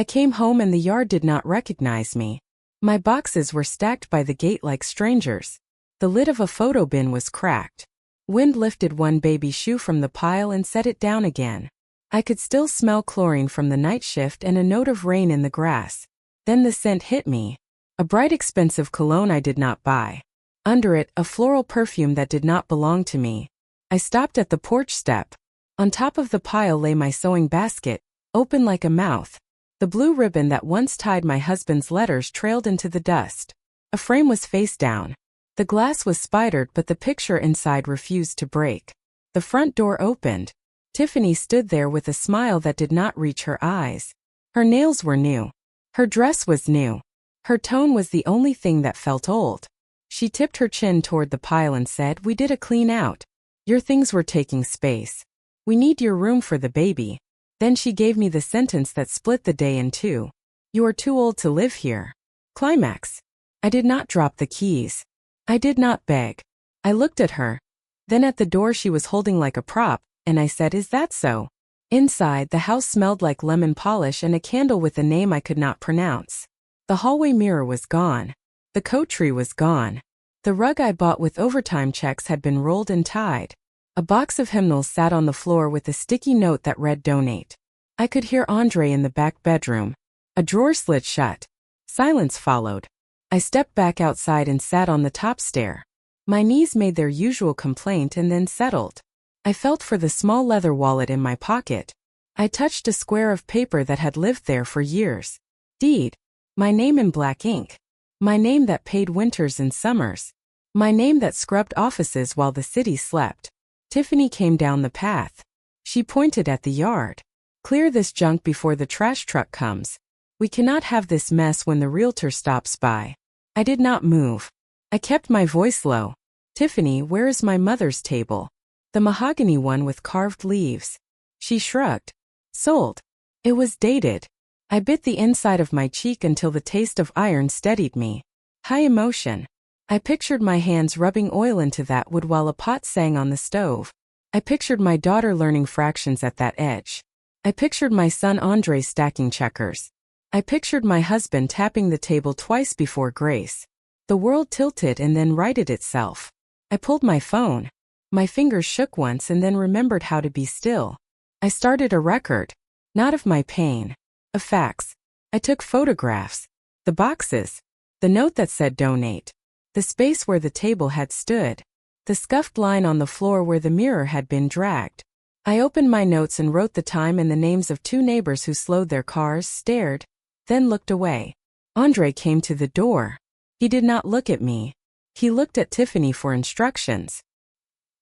I came home and the yard did not recognize me. My boxes were stacked by the gate like strangers. The lid of a photo bin was cracked. Wind lifted one baby shoe from the pile and set it down again. I could still smell chlorine from the night shift and a note of rain in the grass. Then the scent hit me. A bright expensive cologne I did not buy. Under it, a floral perfume that did not belong to me. I stopped at the porch step. On top of the pile lay my sewing basket, open like a mouth. The blue ribbon that once tied my husband's letters trailed into the dust. A frame was face down. The glass was spidered, but the picture inside refused to break. The front door opened. Tiffany stood there with a smile that did not reach her eyes. Her nails were new. Her dress was new. Her tone was the only thing that felt old. She tipped her chin toward the pile and said, "We did a clean out. Your things were taking space. We need your room for the baby." Then she gave me the sentence that split the day in two. "You are too old to live here." Climax. I did not drop the keys. I did not beg. I looked at her. Then at the door she was holding like a prop, and I said, "Is that so?" Inside, the house smelled like lemon polish and a candle with a name I could not pronounce. The hallway mirror was gone. The coat tree was gone. The rug I bought with overtime checks had been rolled and tied. A box of hymnals sat on the floor with a sticky note that read "Donate." I could hear Andre in the back bedroom. A drawer slid shut. Silence followed. I stepped back outside and sat on the top stair. My knees made their usual complaint and then settled. I felt for the small leather wallet in my pocket. I touched a square of paper that had lived there for years. Deed. My name in black ink. My name that paid winters and summers. My name that scrubbed offices while the city slept. Tiffany came down the path. She pointed at the yard. "Clear this junk before the trash truck comes. We cannot have this mess when the realtor stops by." I did not move. I kept my voice low. "Tiffany, where is my mother's table? The mahogany one with carved leaves." She shrugged. "Sold." It was dated. I bit the inside of my cheek until the taste of iron steadied me. High emotion. I pictured my hands rubbing oil into that wood while a pot sang on the stove. I pictured my daughter learning fractions at that edge. I pictured my son Andre stacking checkers. I pictured my husband tapping the table twice before grace. The world tilted and then righted itself. I pulled my phone. My fingers shook once and then remembered how to be still. I started a record. Not of my pain. Of facts. I took photographs. The boxes. The note that said "Donate." The space where the table had stood. The scuffed line on the floor where the mirror had been dragged. I opened my notes and wrote the time and the names of two neighbors who slowed their cars, stared, then looked away. Andre came to the door. He did not look at me. He looked at Tiffany for instructions.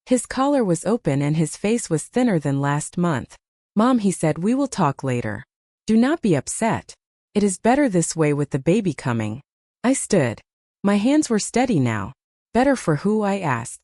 His collar was open and his face was thinner than last month. "Mom," he said, "we will talk later. Do not be upset. It is better this way with the baby coming." I stood. My hands were steady now. "Better for who?" I asked.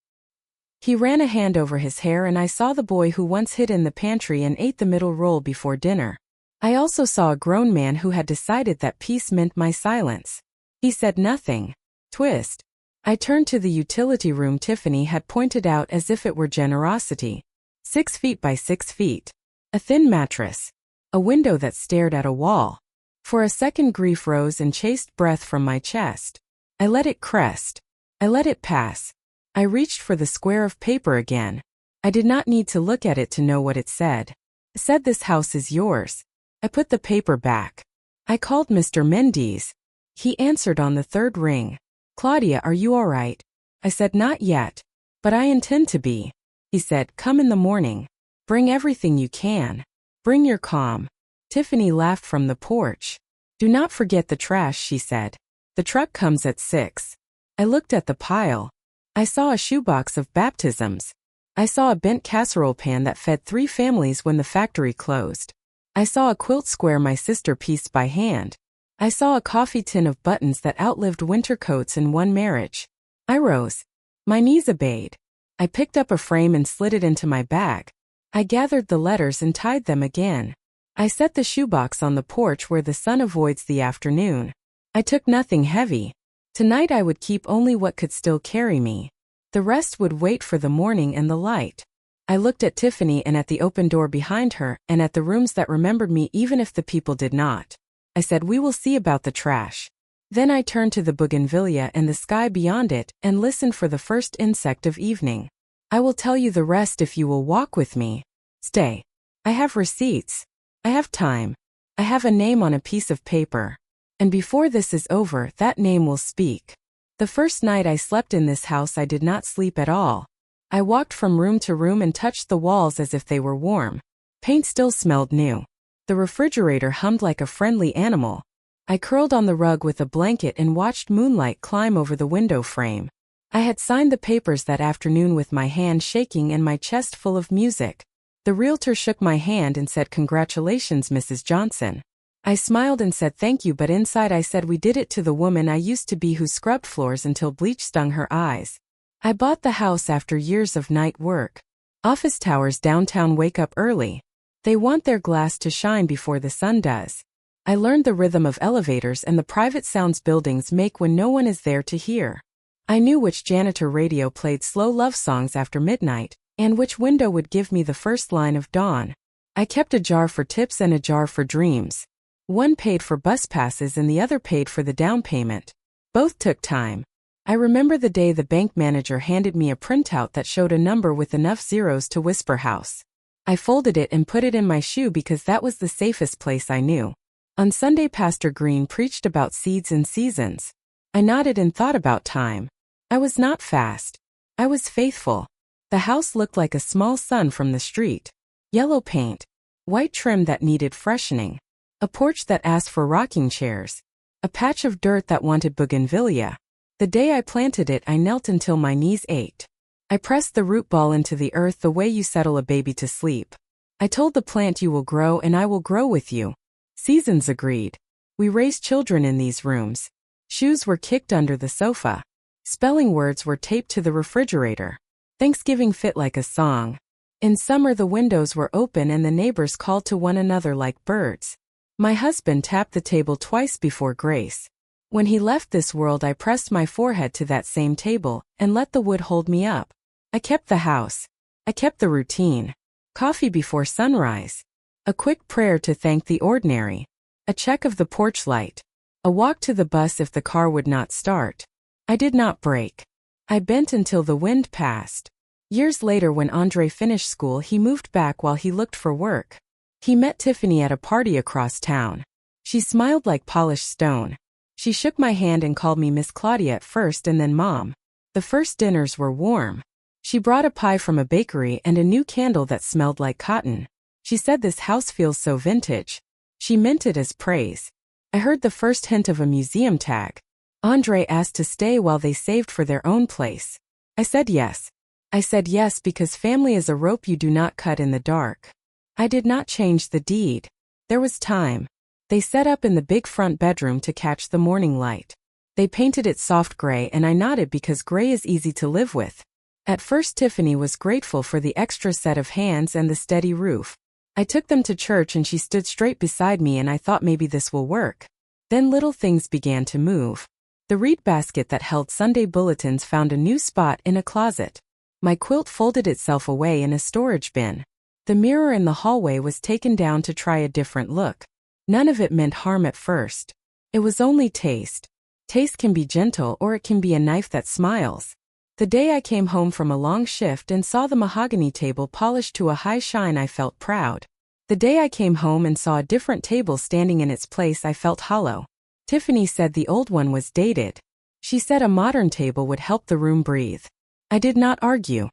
He ran a hand over his hair and I saw the boy who once hid in the pantry and ate the middle roll before dinner. I also saw a grown man who had decided that peace meant my silence. He said nothing. Twist. I turned to the utility room Tiffany had pointed out as if it were generosity. 6 feet by 6 feet. A thin mattress. A window that stared at a wall. For a second grief rose and chased breath from my chest. I let it crest. I let it pass. I reached for the square of paper again. I did not need to look at it to know what it said. It said, "This house is yours." I put the paper back. I called Mr. Mendes. He answered on the third ring. "Claudia, are you all right?" I said, "Not yet. But I intend to be." He said, "Come in the morning. Bring everything you can. Bring your calm." Tiffany laughed from the porch. "Do not forget the trash," she said. "The truck comes at 6. I looked at the pile. I saw a shoebox of baptisms. I saw a bent casserole pan that fed 3 families when the factory closed. I saw a quilt square my sister pieced by hand. I saw a coffee tin of buttons that outlived winter coats in one marriage. I rose. My knees obeyed. I picked up a frame and slid it into my bag. I gathered the letters and tied them again. I set the shoebox on the porch where the sun avoids the afternoon. I took nothing heavy. Tonight I would keep only what could still carry me. The rest would wait for the morning and the light. I looked at Tiffany and at the open door behind her and at the rooms that remembered me even if the people did not. I said, we will see about the trash. Then I turned to the bougainvillea and the sky beyond it and listened for the first insect of evening. I will tell you the rest if you will walk with me. Stay. I have receipts. I have time. I have a name on a piece of paper. And before this is over, that name will speak. The first night I slept in this house I did not sleep at all. I walked from room to room and touched the walls as if they were warm. Paint still smelled new. The refrigerator hummed like a friendly animal. I curled on the rug with a blanket and watched moonlight climb over the window frame. I had signed the papers that afternoon with my hand shaking and my chest full of music. The realtor shook my hand and said, "Congratulations, Mrs. Johnson." I smiled and said thank you, but inside I said, we did it to the woman I used to be who scrubbed floors until bleach stung her eyes. I bought the house after years of night work. Office towers downtown wake up early. They want their glass to shine before the sun does. I learned the rhythm of elevators and the private sounds buildings make when no one is there to hear. I knew which janitor radio played slow love songs after midnight, and which window would give me the first line of dawn. I kept a jar for tips and a jar for dreams. One paid for bus passes and the other paid for the down payment. Both took time. I remember the day the bank manager handed me a printout that showed a number with enough zeros to whisper house. I folded it and put it in my shoe because that was the safest place I knew. On Sunday, Pastor Green preached about seeds and seasons. I nodded and thought about time. I was not fast. I was faithful. The house looked like a small sun from the street. Yellow paint. White trim that needed freshening. A porch that asked for rocking chairs. A patch of dirt that wanted bougainvillea. The day I planted it, I knelt until my knees ached. I pressed the root ball into the earth the way you settle a baby to sleep. I told the plant, you will grow and I will grow with you. Seasons agreed. We raised children in these rooms. Shoes were kicked under the sofa. Spelling words were taped to the refrigerator. Thanksgiving fit like a song. In summer the windows were open and the neighbors called to one another like birds. My husband tapped the table twice before grace. When he left this world I pressed my forehead to that same table and let the wood hold me up. I kept the house. I kept the routine. Coffee before sunrise. A quick prayer to thank the ordinary. A check of the porch light. A walk to the bus if the car would not start. I did not break. I bent until the wind passed. Years later, when Andre finished school, he moved back while he looked for work. He met Tiffany at a party across town. She smiled like polished stone. She shook my hand and called me Miss Claudia at first and then Mom. The first dinners were warm. She brought a pie from a bakery and a new candle that smelled like cotton. She said, "This house feels so vintage." She meant it as praise. I heard the first hint of a museum tag. Andre asked to stay while they saved for their own place. I said yes. I said yes because family is a rope you do not cut in the dark. I did not change the deed. There was time. They set up in the big front bedroom to catch the morning light. They painted it soft gray and I nodded because gray is easy to live with. At first Tiffany was grateful for the extra set of hands and the steady roof. I took them to church and she stood straight beside me and I thought maybe this will work. Then little things began to move. The reed basket that held Sunday bulletins found a new spot in a closet. My quilt folded itself away in a storage bin. The mirror in the hallway was taken down to try a different look. None of it meant harm at first. It was only taste. Taste can be gentle or it can be a knife that smiles. The day I came home from a long shift and saw the mahogany table polished to a high shine, I felt proud. The day I came home and saw a different table standing in its place, I felt hollow. Tiffany said the old one was dated. She said a modern table would help the room breathe. I did not argue.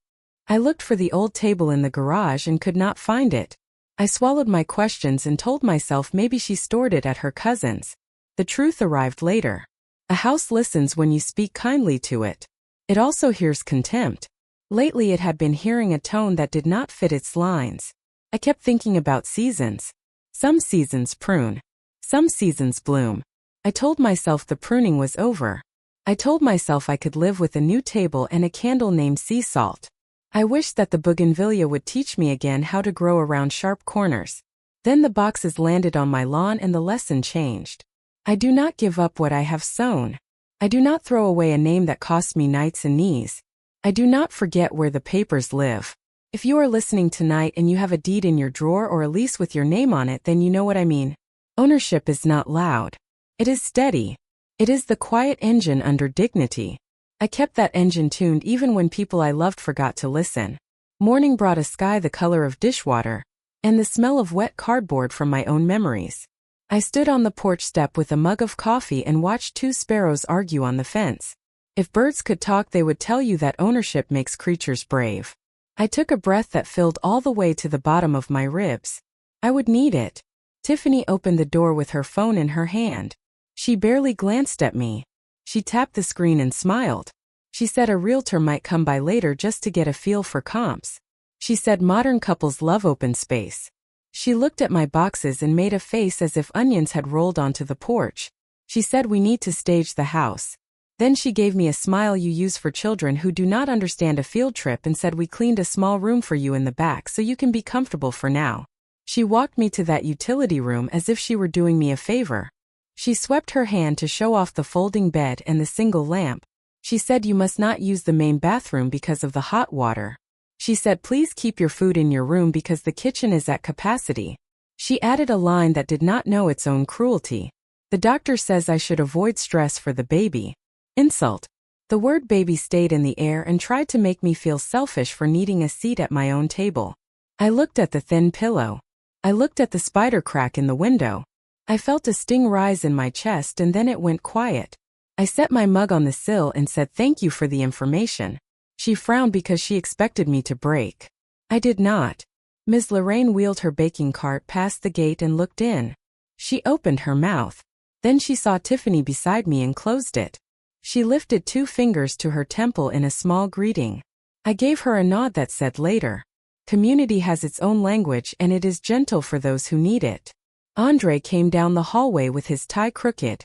I looked for the old table in the garage and could not find it. I swallowed my questions and told myself maybe she stored it at her cousin's. The truth arrived later. A house listens when you speak kindly to it. It also hears contempt. Lately it had been hearing a tone that did not fit its lines. I kept thinking about seasons. Some seasons prune. Some seasons bloom. I told myself the pruning was over. I told myself I could live with a new table and a candle named sea salt. I wished that the bougainvillea would teach me again how to grow around sharp corners. Then the boxes landed on my lawn and the lesson changed. I do not give up what I have sown. I do not throw away a name that cost me nights and knees. I do not forget where the papers live. If you are listening tonight and you have a deed in your drawer or a lease with your name on it, then you know what I mean. Ownership is not loud. It is steady. It is the quiet engine under dignity. I kept that engine tuned even when people I loved forgot to listen. Morning brought a sky the color of dishwater, and the smell of wet cardboard from my own memories. I stood on the porch step with a mug of coffee and watched two sparrows argue on the fence. If birds could talk, they would tell you that ownership makes creatures brave. I took a breath that filled all the way to the bottom of my ribs. I would need it. Tiffany opened the door with her phone in her hand. She barely glanced at me. She tapped the screen and smiled. She said a realtor might come by later just to get a feel for comps. She said modern couples love open space. She looked at my boxes and made a face as if onions had rolled onto the porch. She said we need to stage the house. Then she gave me a smile you use for children who do not understand a field trip and said we cleaned a small room for you in the back so you can be comfortable for now. She walked me to that utility room as if she were doing me a favor. She swept her hand to show off the folding bed and the single lamp. She said you must not use the main bathroom because of the hot water. She said please keep your food in your room because the kitchen is at capacity. She added a line that did not know its own cruelty. The doctor says I should avoid stress for the baby. Insult. The word baby stayed in the air and tried to make me feel selfish for needing a seat at my own table. I looked at the thin pillow. I looked at the spider crack in the window. I felt a sting rise in my chest and then it went quiet. I set my mug on the sill and said thank you for the information. She frowned because she expected me to break. I did not. Ms. Lorraine wheeled her baking cart past the gate and looked in. She opened her mouth. Then she saw Tiffany beside me and closed it. She lifted 2 fingers to her temple in a small greeting. I gave her a nod that said later. Community has its own language and it is gentle for those who need it. Andre came down the hallway with his tie crooked.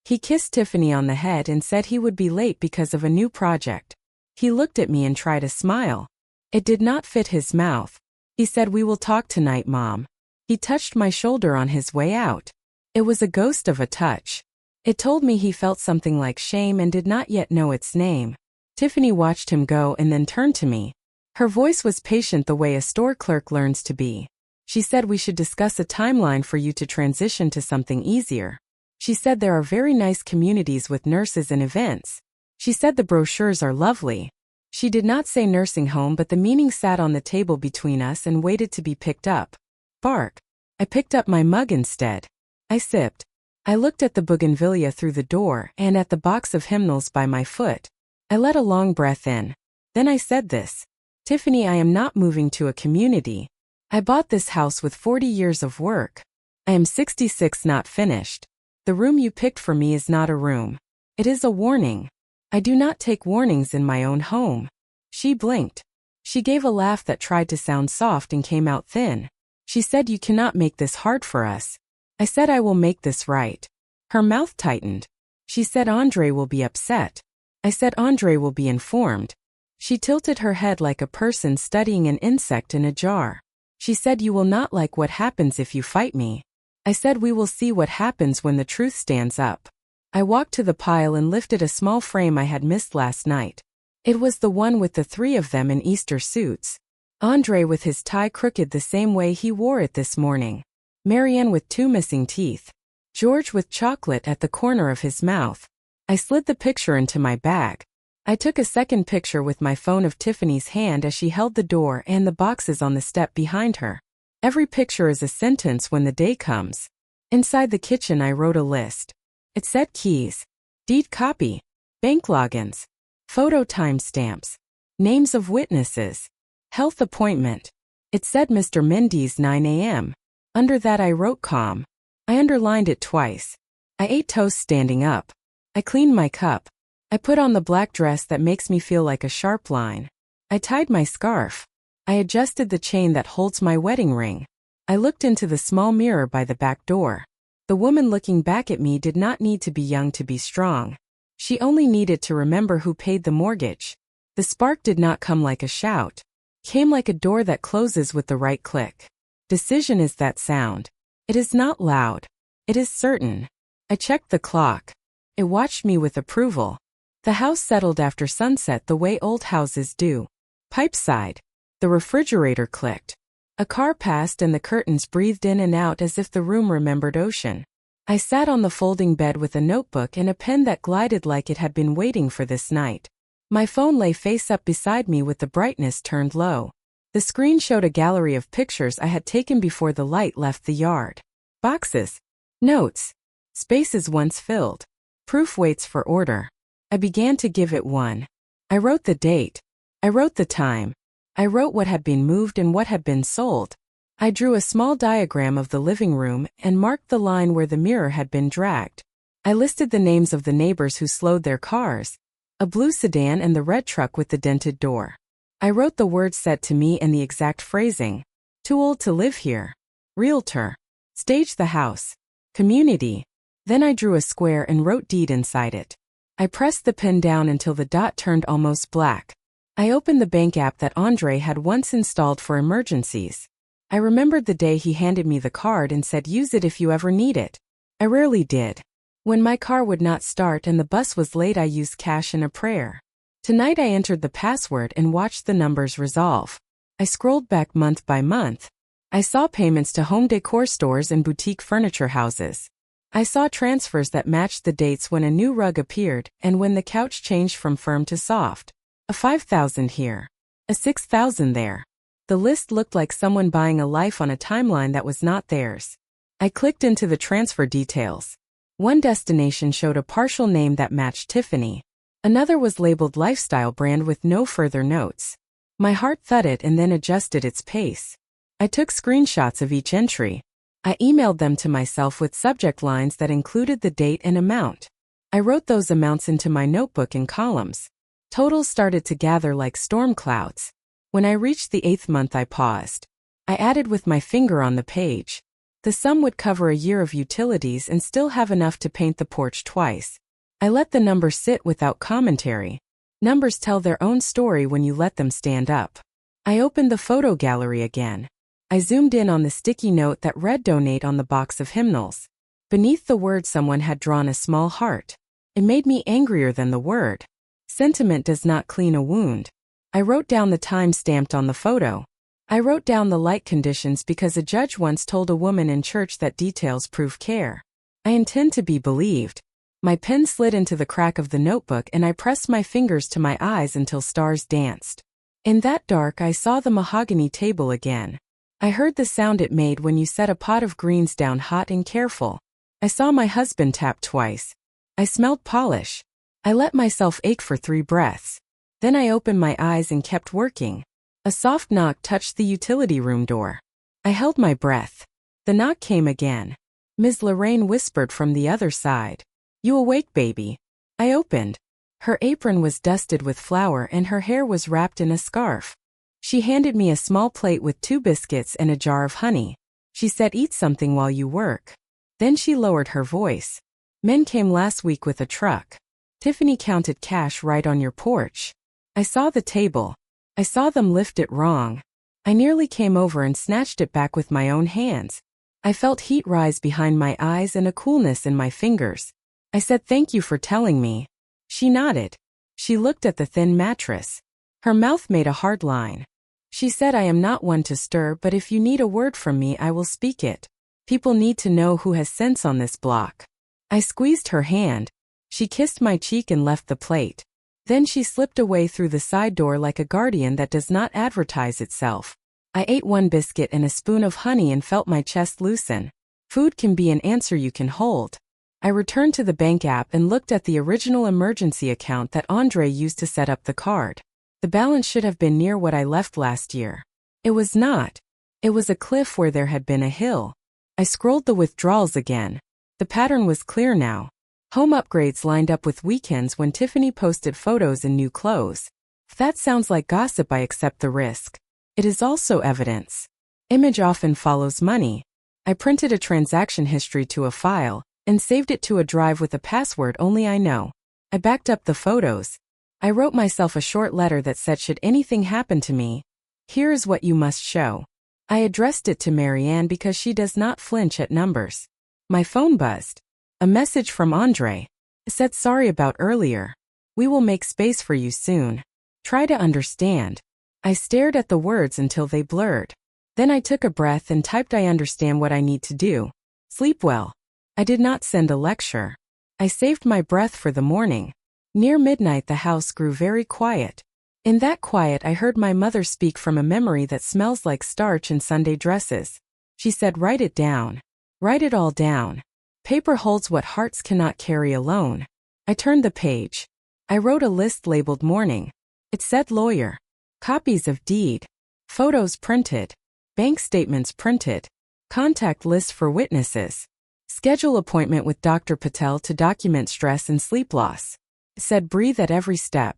He kissed Tiffany on the head and said he would be late because of a new project. He looked at me and tried a smile. It did not fit his mouth. He said we will talk tonight, Mom. He touched my shoulder on his way out. It was a ghost of a touch. It told me he felt something like shame and did not yet know its name. Tiffany watched him go and then turned to me. Her voice was patient the way a store clerk learns to be. She said we should discuss a timeline for you to transition to something easier. She said there are very nice communities with nurses and events. She said the brochures are lovely. She did not say nursing home, but the meaning sat on the table between us and waited to be picked up. Bark. I picked up my mug instead. I sipped. I looked at the bougainvillea through the door and at the box of hymnals by my foot. I let a long breath in. Then I said this. Tiffany, I am not moving to a community. I bought this house with 40 years of work. I am 66, not finished. The room you picked for me is not a room. It is a warning. I do not take warnings in my own home. She blinked. She gave a laugh that tried to sound soft and came out thin. She said you cannot make this hard for us. I said I will make this right. Her mouth tightened. She said Andre will be upset. I said Andre will be informed. She tilted her head like a person studying an insect in a jar. She said you will not like what happens if you fight me. I said we will see what happens when the truth stands up. I walked to the pile and lifted a small frame I had missed last night. It was the one with the 3 of them in Easter suits. Andre with his tie crooked the same way he wore it this morning. Marianne with 2 missing teeth. George with chocolate at the corner of his mouth. I slid the picture into my bag. I took a second picture with my phone of Tiffany's hand as she held the door and the boxes on the step behind her. Every picture is a sentence when the day comes. Inside the kitchen I wrote a list. It said keys, deed copy, bank logins, photo timestamps, names of witnesses, health appointment. It said Mr. Mendy's 9 a.m. Under that I wrote calm. I underlined it twice. I ate toast standing up. I cleaned my cup. I put on the black dress that makes me feel like a sharp line. I tied my scarf. I adjusted the chain that holds my wedding ring. I looked into the small mirror by the back door. The woman looking back at me did not need to be young to be strong. She only needed to remember who paid the mortgage. The spark did not come like a shout. Came like a door that closes with the right click. Decision is that sound. It is not loud. It is certain. I checked the clock. It watched me with approval. The house settled after sunset the way old houses do. Pipe side. The refrigerator clicked. A car passed and the curtains breathed in and out as if the room remembered ocean. I sat on the folding bed with a notebook and a pen that glided like it had been waiting for this night. My phone lay face up beside me with the brightness turned low. The screen showed a gallery of pictures I had taken before the light left the yard. Boxes. Notes. Spaces once filled. Proof waits for order. I began to give it one. I wrote the date. I wrote the time. I wrote what had been moved and what had been sold. I drew a small diagram of the living room and marked the line where the mirror had been dragged. I listed the names of the neighbors who slowed their cars, a blue sedan and the red truck with the dented door. I wrote the words said to me and the exact phrasing. Too old to live here. Realtor. Stage the house. Community. Then I drew a square and wrote deed inside it. I pressed the pen down until the dot turned almost black. I opened the bank app that Andre had once installed for emergencies. I remembered the day he handed me the card and said use it if you ever need it. I rarely did. When my car would not start and the bus was late, I used cash and a prayer. Tonight I entered the password and watched the numbers resolve. I scrolled back month by month. I saw payments to home decor stores and boutique furniture houses. I saw transfers that matched the dates when a new rug appeared and when the couch changed from firm to soft. A 5,000 here. A 6,000 there. The list looked like someone buying a life on a timeline that was not theirs. I clicked into the transfer details. One destination showed a partial name that matched Tiffany. Another was labeled lifestyle brand with no further notes. My heart thudded and then adjusted its pace. I took screenshots of each entry. I emailed them to myself with subject lines that included the date and amount. I wrote those amounts into my notebook in columns. Totals started to gather like storm clouds. When I reached the 8th month, I paused. I added with my finger on the page. The sum would cover a year of utilities and still have enough to paint the porch twice. I let the number sit without commentary. Numbers tell their own story when you let them stand up. I opened the photo gallery again. I zoomed in on the sticky note that read donate on the box of hymnals. Beneath the word someone had drawn a small heart. It made me angrier than the word. Sentiment does not clean a wound. I wrote down the time stamped on the photo. I wrote down the light conditions because a judge once told a woman in church that details prove care. I intend to be believed. My pen slid into the crack of the notebook and I pressed my fingers to my eyes until stars danced. In that dark, I saw the mahogany table again. I heard the sound it made when you set a pot of greens down hot and careful. I saw my husband tap twice. I smelled polish. I let myself ache for 3 breaths. Then I opened my eyes and kept working. A soft knock touched the utility room door. I held my breath. The knock came again. Ms. Lorraine whispered from the other side. You awake, baby? I opened. Her apron was dusted with flour and her hair was wrapped in a scarf. She handed me a small plate with 2 biscuits and a jar of honey. She said, eat something while you work. Then she lowered her voice. Men came last week with a truck. Tiffany counted cash right on your porch. I saw the table. I saw them lift it wrong. I nearly came over and snatched it back with my own hands. I felt heat rise behind my eyes and a coolness in my fingers. I said, thank you for telling me. She nodded. She looked at the thin mattress. Her mouth made a hard line. She said, I am not one to stir, but if you need a word from me, I will speak it. People need to know who has sense on this block. I squeezed her hand. She kissed my cheek and left the plate. Then she slipped away through the side door like a guardian that does not advertise itself. I ate 1 biscuit and a spoon of honey and felt my chest loosen. Food can be an answer you can hold. I returned to the bank app and looked at the original emergency account that Andre used to set up the card. The balance should have been near what I left last year. It was not. It was a cliff where there had been a hill. I scrolled the withdrawals again. The pattern was clear now. Home upgrades lined up with weekends when Tiffany posted photos in new clothes. If that sounds like gossip, I accept the risk. It is also evidence. Image often follows money. I printed a transaction history to a file and saved it to a drive with a password only I know. I backed up the photos. I wrote myself a short letter that said, should anything happen to me, here is what you must show. I addressed it to Marianne because she does not flinch at numbers. My phone buzzed. A message from Andre. It said, sorry about earlier. We will make space for you soon. Try to understand. I stared at the words until they blurred. Then I took a breath and typed, I understand what I need to do. Sleep well. I did not send a lecture. I saved my breath for the morning. Near midnight the house grew very quiet. In that quiet I heard my mother speak from a memory that smells like starch and Sunday dresses. She said, write it down. Write it all down. Paper holds what hearts cannot carry alone. I turned the page. I wrote a list labeled morning. It said lawyer. Copies of deed. Photos printed. Bank statements printed. Contact list for witnesses. Schedule appointment with Dr. Patel to document stress and sleep loss. It said breathe at every step.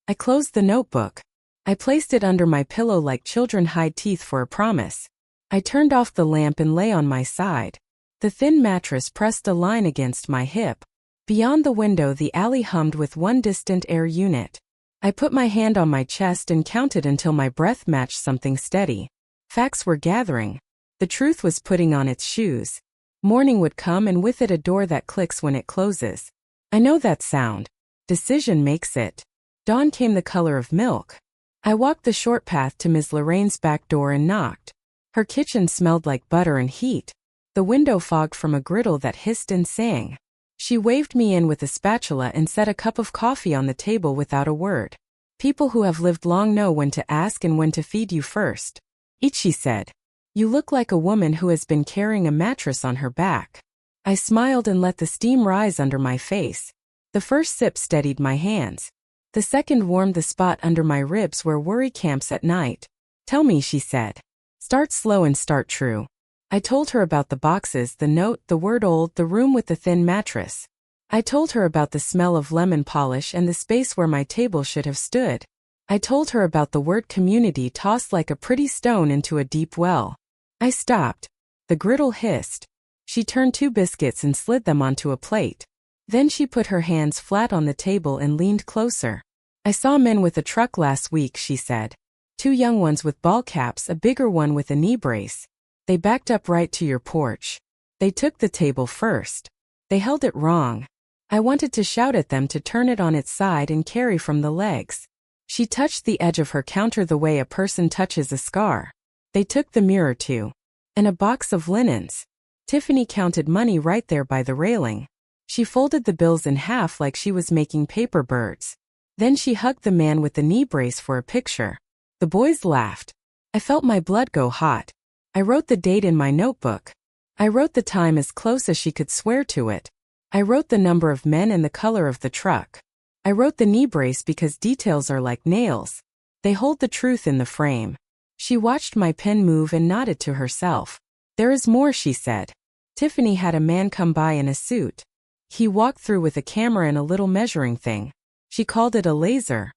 I closed the notebook. I placed it under my pillow like children hide teeth for a promise. I turned off the lamp and lay on my side. The thin mattress pressed a line against my hip. Beyond the window the alley hummed with one distant air unit. I put my hand on my chest and counted until my breath matched something steady. Facts were gathering. The truth was putting on its shoes. Morning would come and with it a door that clicks when it closes. I know that sound. Decision makes it. Dawn came the color of milk. I walked the short path to Ms. Lorraine's back door and knocked. Her kitchen smelled like butter and heat. The window fogged from a griddle that hissed and sang. She waved me in with a spatula and set a cup of coffee on the table without a word. People who have lived long know when to ask and when to feed you first. Eat, she said. You look like a woman who has been carrying a mattress on her back. I smiled and let the steam rise under my face. The first sip steadied my hands. The second warmed the spot under my ribs where worry camps at night. Tell me, she said. Start slow and start true. I told her about the boxes, the note, the word old, the room with the thin mattress. I told her about the smell of lemon polish and the space where my table should have stood. I told her about the word community tossed like a pretty stone into a deep well. I stopped. The griddle hissed. She turned 2 biscuits and slid them onto a plate. Then she put her hands flat on the table and leaned closer. I saw men with a truck last week, she said. 2 young ones with ball caps, a bigger one with a knee brace. They backed up right to your porch. They took the table first. They held it wrong. I wanted to shout at them to turn it on its side and carry from the legs. She touched the edge of her counter the way a person touches a scar. They took the mirror too. And a box of linens. Tiffany counted money right there by the railing. She folded the bills in half like she was making paper birds. Then she hugged the man with the knee brace for a picture. The boys laughed. I felt my blood go hot. I wrote the date in my notebook. I wrote the time as close as she could swear to it. I wrote the number of men and the color of the truck. I wrote the knee brace because details are like nails. They hold the truth in the frame. She watched my pen move and nodded to herself. There is more, she said. Tiffany had a man come by in a suit. He walked through with a camera and a little measuring thing. She called it a laser.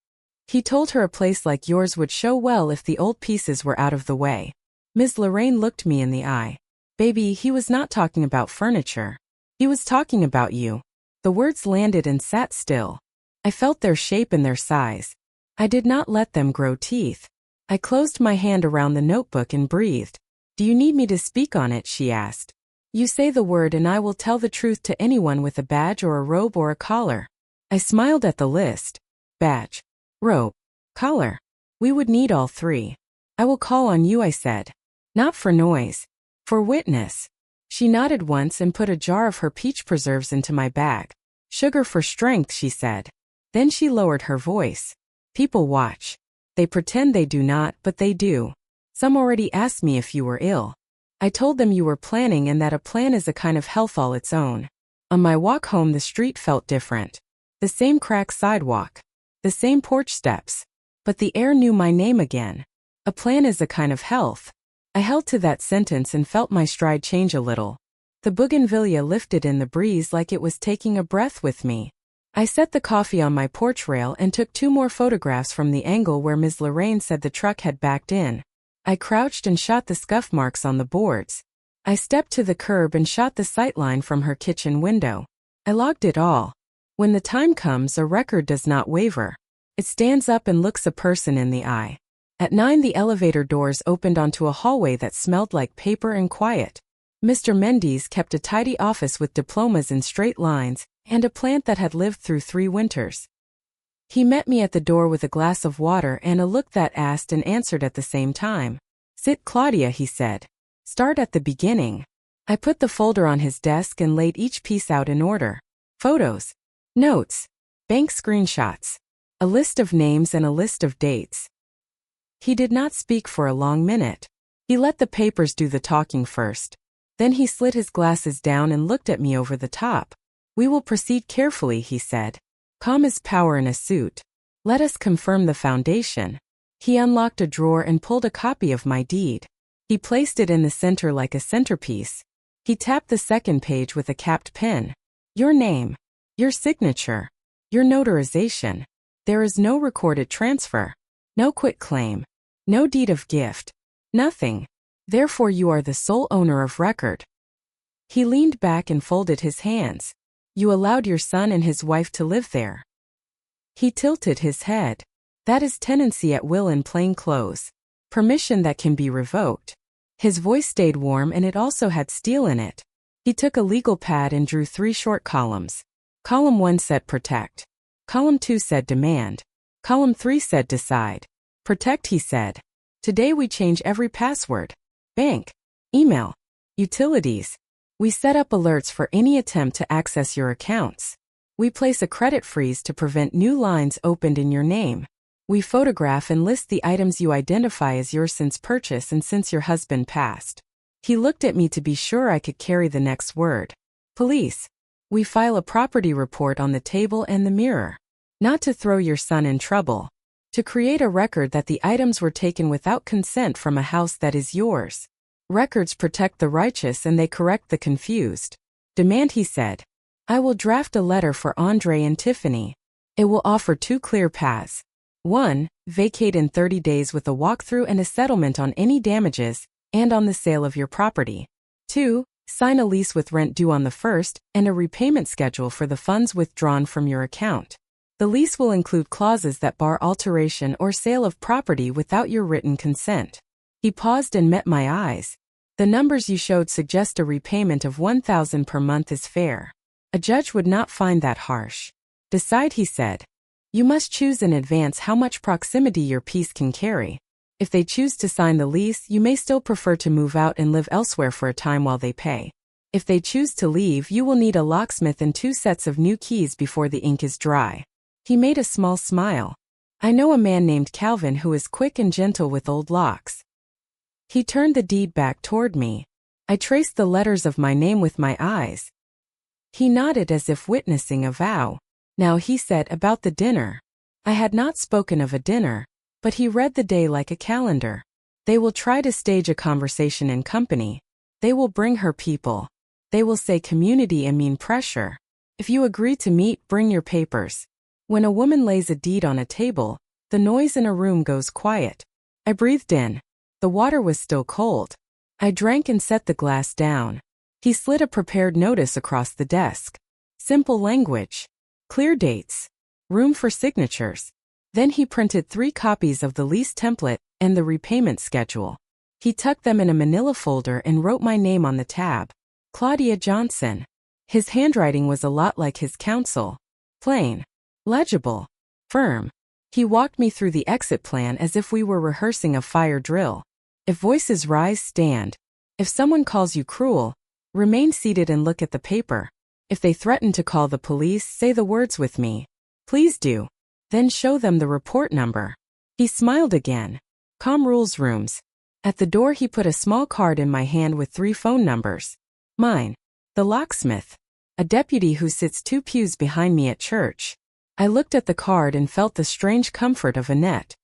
He told her a place like yours would show well if the old pieces were out of the way. Ms. Lorraine looked me in the eye. Baby, he was not talking about furniture. He was talking about you. The words landed and sat still. I felt their shape and their size. I did not let them grow teeth. I closed my hand around the notebook and breathed. Do you need me to speak on it, she asked. You say the word and I will tell the truth to anyone with a badge or a robe or a collar. I smiled at the list. Badge, robe, collar. We would need all 3. I will call on you, I said. Not for noise. For witness. She nodded once and put a jar of her peach preserves into my bag. Sugar for strength, she said. Then she lowered her voice. People watch. They pretend they do not, but they do. Some already asked me if you were ill. I told them you were planning and that a plan is a kind of health all its own. On my walk home the street felt different. The same cracked sidewalk. The same porch steps. But the air knew my name again. A plan is a kind of health. I held to that sentence and felt my stride change a little. The bougainvillea lifted in the breeze like it was taking a breath with me. I set the coffee on my porch rail and took 2 more photographs from the angle where Ms. Lorraine said the truck had backed in. I crouched and shot the scuff marks on the boards. I stepped to the curb and shot the sightline from her kitchen window. I logged it all. When the time comes, a record does not waver. It stands up and looks a person in the eye. At 9 the elevator doors opened onto a hallway that smelled like paper and quiet. Mr. Mendes kept a tidy office with diplomas in straight lines, and a plant that had lived through 3 winters. He met me at the door with a glass of water and a look that asked and answered at the same time. Sit, Claudia, he said. Start at the beginning. I put the folder on his desk and laid each piece out in order. Photos, notes, bank screenshots, a list of names and a list of dates. He did not speak for a long minute. He let the papers do the talking first. Then he slid his glasses down and looked at me over the top. We will proceed carefully, he said. Calm as power in a suit. Let us confirm the foundation. He unlocked a drawer and pulled a copy of my deed. He placed it in the center like a centerpiece. He tapped the second page with a capped pen. Your name. Your signature. Your notarization. There is no recorded transfer. No quitclaim. No deed of gift. Nothing. Therefore you are the sole owner of record. He leaned back and folded his hands. You allowed your son and his wife to live there. He tilted his head. That is tenancy at will in plain clothes. Permission that can be revoked. His voice stayed warm and it also had steel in it. He took a legal pad and drew 3 short columns. Column 1 said protect. Column 2 said demand. Column 3 said decide. Protect, he said. Today we change every password. Bank. Email. Utilities. We set up alerts for any attempt to access your accounts. We place a credit freeze to prevent new lines opened in your name. We photograph and list the items you identify as yours since purchase and since your husband passed. He looked at me to be sure I could carry the next word. Police. We file a property report on the table and the mirror. Not to throw your son in trouble. To create a record that the items were taken without consent from a house that is yours. Records protect the righteous and they correct the confused. Demand, he said. I will draft a letter for Andre and Tiffany. It will offer 2 clear paths. 1. Vacate in 30 days with a walkthrough and a settlement on any damages, and on the sale of your property. 2. Sign a lease with rent due on the 1st, and a repayment schedule for the funds withdrawn from your account. The lease will include clauses that bar alteration or sale of property without your written consent. He paused and met my eyes. The numbers you showed suggest a repayment of $1,000 per month is fair. A judge would not find that harsh. Decide, he said. You must choose in advance how much proximity your piece can carry. If they choose to sign the lease, you may still prefer to move out and live elsewhere for a time while they pay. If they choose to leave, you will need a locksmith and 2 sets of new keys before the ink is dry. He made a small smile. I know a man named Calvin who is quick and gentle with old locks. He turned the deed back toward me. I traced the letters of my name with my eyes. He nodded as if witnessing a vow. Now, he said, about the dinner. I had not spoken of a dinner, but he read the day like a calendar. They will try to stage a conversation in company. They will bring her people. They will say community and mean pressure. If you agree to meet, bring your papers. When a woman lays a deed on a table, the noise in a room goes quiet. I breathed in. The water was still cold. I drank and set the glass down. He slid a prepared notice across the desk. Simple language. Clear dates. Room for signatures. Then he printed 3 copies of the lease template and the repayment schedule. He tucked them in a manila folder and wrote my name on the tab. Claudia Johnson. His handwriting was a lot like his counsel. Plain. Legible. Firm. He walked me through the exit plan as if we were rehearsing a fire drill. If voices rise, stand. If someone calls you cruel, remain seated and look at the paper. If they threaten to call the police, say the words with me. Please do. Then show them the report number. He smiled again. Calm rules rooms. At the door he put a small card in my hand with 3 phone numbers. Mine. The locksmith. A deputy who sits 2 pews behind me at church. I looked at the card and felt the strange comfort of Annette.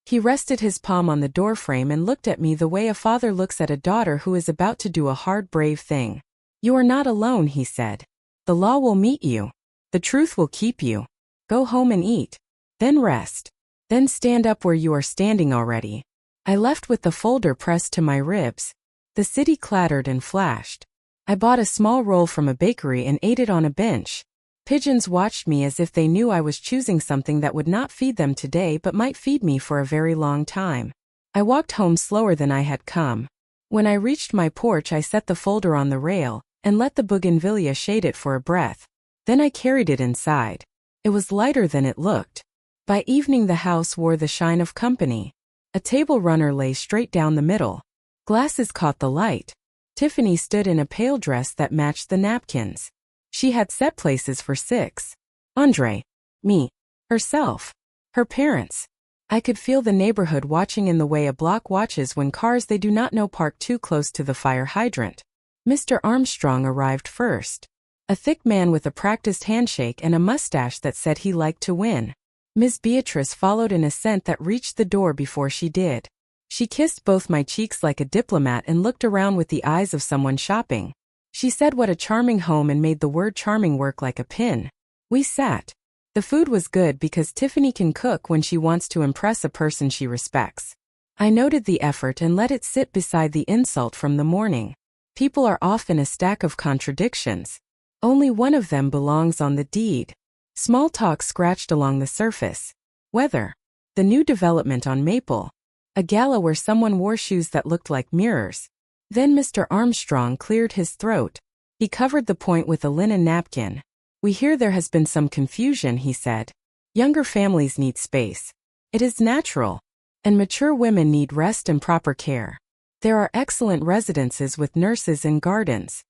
He rested his palm on the doorframe and looked at me the way a father looks at a daughter who is about to do a hard, brave thing. You are not alone, he said. The law will meet you. The truth will keep you. Go home and eat. Then rest. Then stand up where you are standing already. I left with the folder pressed to my ribs. The city clattered and flashed. I bought a small roll from a bakery and ate it on a bench. Pigeons watched me as if they knew I was choosing something that would not feed them today but might feed me for a very long time. I walked home slower than I had come. When I reached my porch, I set the folder on the rail and let the bougainvillea shade it for a breath. Then I carried it inside. It was lighter than it looked. By evening the house wore the shine of company. A table runner lay straight down the middle. Glasses caught the light. Tiffany stood in a pale dress that matched the napkins. She had set places for 6. Andre, me, herself, her parents. I could feel the neighborhood watching in the way a block watches when cars they do not know park too close to the fire hydrant. Mr. Armstrong arrived first. A thick man with a practiced handshake and a mustache that said he liked to win. Ms. Beatrice followed in a scent that reached the door before she did. She kissed both my cheeks like a diplomat and looked around with the eyes of someone shopping. She said what a charming home and made the word charming work like a pin. We sat. The food was good because Tiffany can cook when she wants to impress a person she respects. I noted the effort and let it sit beside the insult from the morning. People are often a stack of contradictions. Only one of them belongs on the deed. Small talk scratched along the surface. Weather. The new development on Maple. A gala where someone wore shoes that looked like mirrors. Then Mr. Armstrong cleared his throat. He covered the point with a linen napkin. We hear there has been some confusion, he said. Younger families need space. It is natural. And mature women need rest and proper care. There are excellent residences with nurses and gardens.